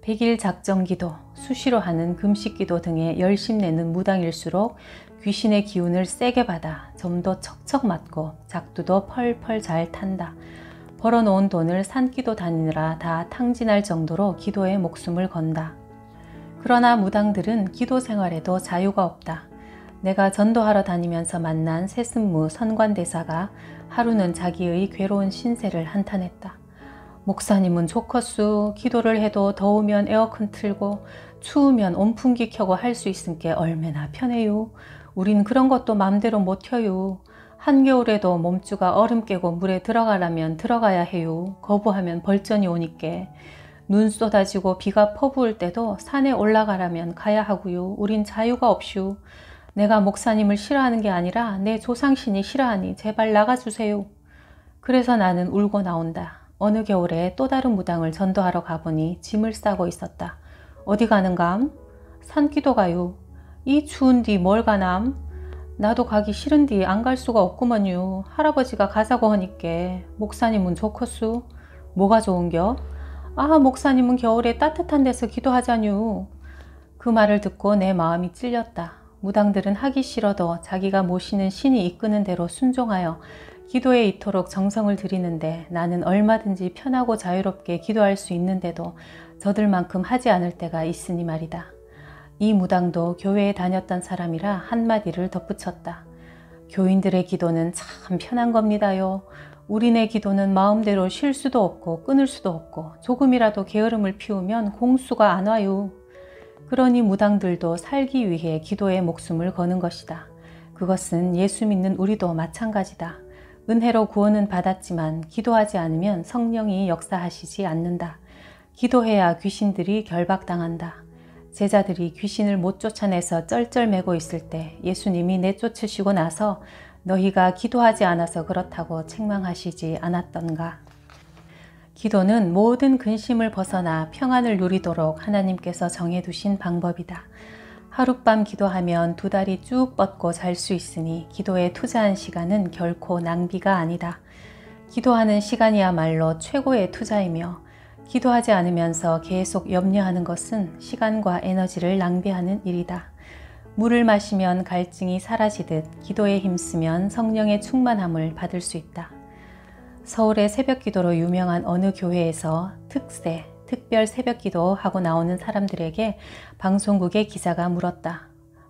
100일 작정기도, 수시로 하는 금식기도 등에 열심 내는 무당일수록 귀신의 기운을 세게 받아 점도 척척 맞고 작두도 펄펄 잘 탄다. 벌어놓은 돈을 산기도 다니느라 다 탕진할 정도로 기도에 목숨을 건다. 그러나 무당들은 기도 생활에도 자유가 없다. 내가 전도하러 다니면서 만난 세습무 선관대사가 하루는 자기의 괴로운 신세를 한탄했다. 목사님은 좋겠수. 기도를 해도 더우면 에어컨 틀고 추우면 온풍기 켜고 할 수 있으니까 얼마나 편해요. 우린 그런 것도 맘대로 못 혀요. 한겨울에도 몸주가 얼음 깨고 물에 들어가려면 들어가야 해요. 거부하면 벌전이 오니까. 눈 쏟아지고 비가 퍼부을 때도 산에 올라가려면 가야 하고요. 우린 자유가 없슈. 내가 목사님을 싫어하는 게 아니라 내 조상신이 싫어하니 제발 나가주세요. 그래서 나는 울고 나온다. 어느 겨울에 또 다른 무당을 전도하러 가보니 짐을 싸고 있었다. 어디 가는감? 산기도 가요. 이 추운디 뭘 가남? 나도 가기 싫은디 안 갈 수가 없구먼요. 할아버지가 가자고 하니께. 목사님은 좋겠수? 뭐가 좋은겨? 아, 목사님은 겨울에 따뜻한 데서 기도하자뇨. 그 말을 듣고 내 마음이 찔렸다. 무당들은 하기 싫어도 자기가 모시는 신이 이끄는 대로 순종하여 기도에 이토록 정성을 들이는데 나는 얼마든지 편하고 자유롭게 기도할 수 있는데도 저들만큼 하지 않을 때가 있으니 말이다. 이 무당도 교회에 다녔던 사람이라 한마디를 덧붙였다. 교인들의 기도는 참 편한 겁니다요. 우리네 기도는 마음대로 쉴 수도 없고 끊을 수도 없고 조금이라도 게으름을 피우면 공수가 안 와요. 그러니 무당들도 살기 위해 기도에 목숨을 거는 것이다. 그것은 예수 믿는 우리도 마찬가지다. 은혜로 구원은 받았지만 기도하지 않으면 성령이 역사하시지 않는다. 기도해야 귀신들이 결박당한다. 제자들이 귀신을 못 쫓아내서 쩔쩔매고 있을 때 예수님이 내쫓으시고 나서 너희가 기도하지 않아서 그렇다고 책망하시지 않았던가. 기도는 모든 근심을 벗어나 평안을 누리도록 하나님께서 정해두신 방법이다. 하룻밤 기도하면 2달이 쭉 뻗고 잘 수 있으니 기도에 투자한 시간은 결코 낭비가 아니다. 기도하는 시간이야말로 최고의 투자이며 기도하지 않으면서 계속 염려하는 것은 시간과 에너지를 낭비하는 일이다. 물을 마시면 갈증이 사라지듯 기도에 힘쓰면 성령의 충만함을 받을 수 있다. 서울의 새벽기도로 유명한 어느 교회에서 특별 새벽기도 하고 나오는 사람들에게 방송국의 기자가 물었다.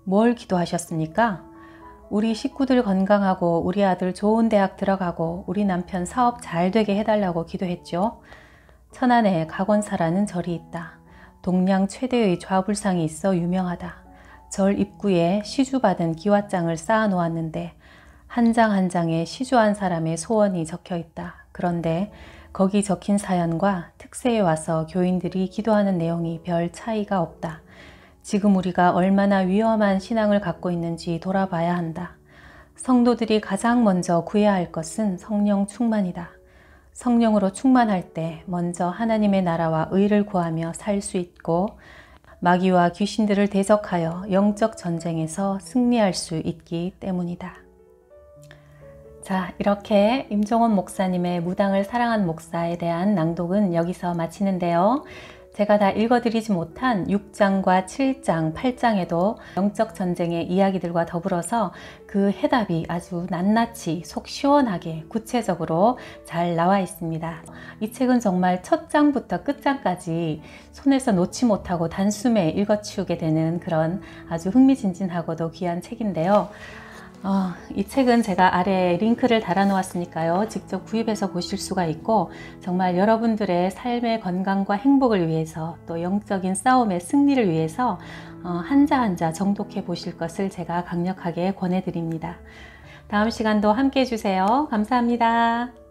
뭘 기도하셨습니까? 우리 식구들 건강하고 우리 아들 좋은 대학 들어가고 우리 남편 사업 잘 되게 해달라고 기도했죠. 천안에 각원사라는 절이 있다. 동양 최대의 좌불상이 있어 유명하다. 절 입구에 시주받은 기와장을 쌓아 놓았는데 한 장 한 장에 시주한 사람의 소원이 적혀 있다. 그런데 거기 적힌 사연과 특세에 와서 교인들이 기도하는 내용이 별 차이가 없다. 지금 우리가 얼마나 위험한 신앙을 갖고 있는지 돌아봐야 한다. 성도들이 가장 먼저 구해야 할 것은 성령 충만이다. 성령으로 충만할 때 먼저 하나님의 나라와 의를 구하며 살 수 있고 마귀와 귀신들을 대적하여 영적 전쟁에서 승리할 수 있기 때문이다. 자, 이렇게 임종원 목사님의 무당을 사랑한 목사에 대한 낭독은 여기서 마치는데요. 제가 다 읽어드리지 못한 6장과 7장, 8장에도 영적 전쟁의 이야기들과 더불어서 그 해답이 아주 낱낱이 속 시원하게 구체적으로 잘 나와 있습니다. 이 책은 정말 첫 장부터 끝장까지 손에서 놓지 못하고 단숨에 읽어치우게 되는 그런 아주 흥미진진하고도 귀한 책인데요. 이 책은 제가 아래에 링크를 달아 놓았으니까요. 직접 구입해서 보실 수가 있고 정말 여러분들의 삶의 건강과 행복을 위해서 또 영적인 싸움의 승리를 위해서 한자 한자 정독해 보실 것을 제가 강력하게 권해드립니다. 다음 시간도 함께 해주세요. 감사합니다.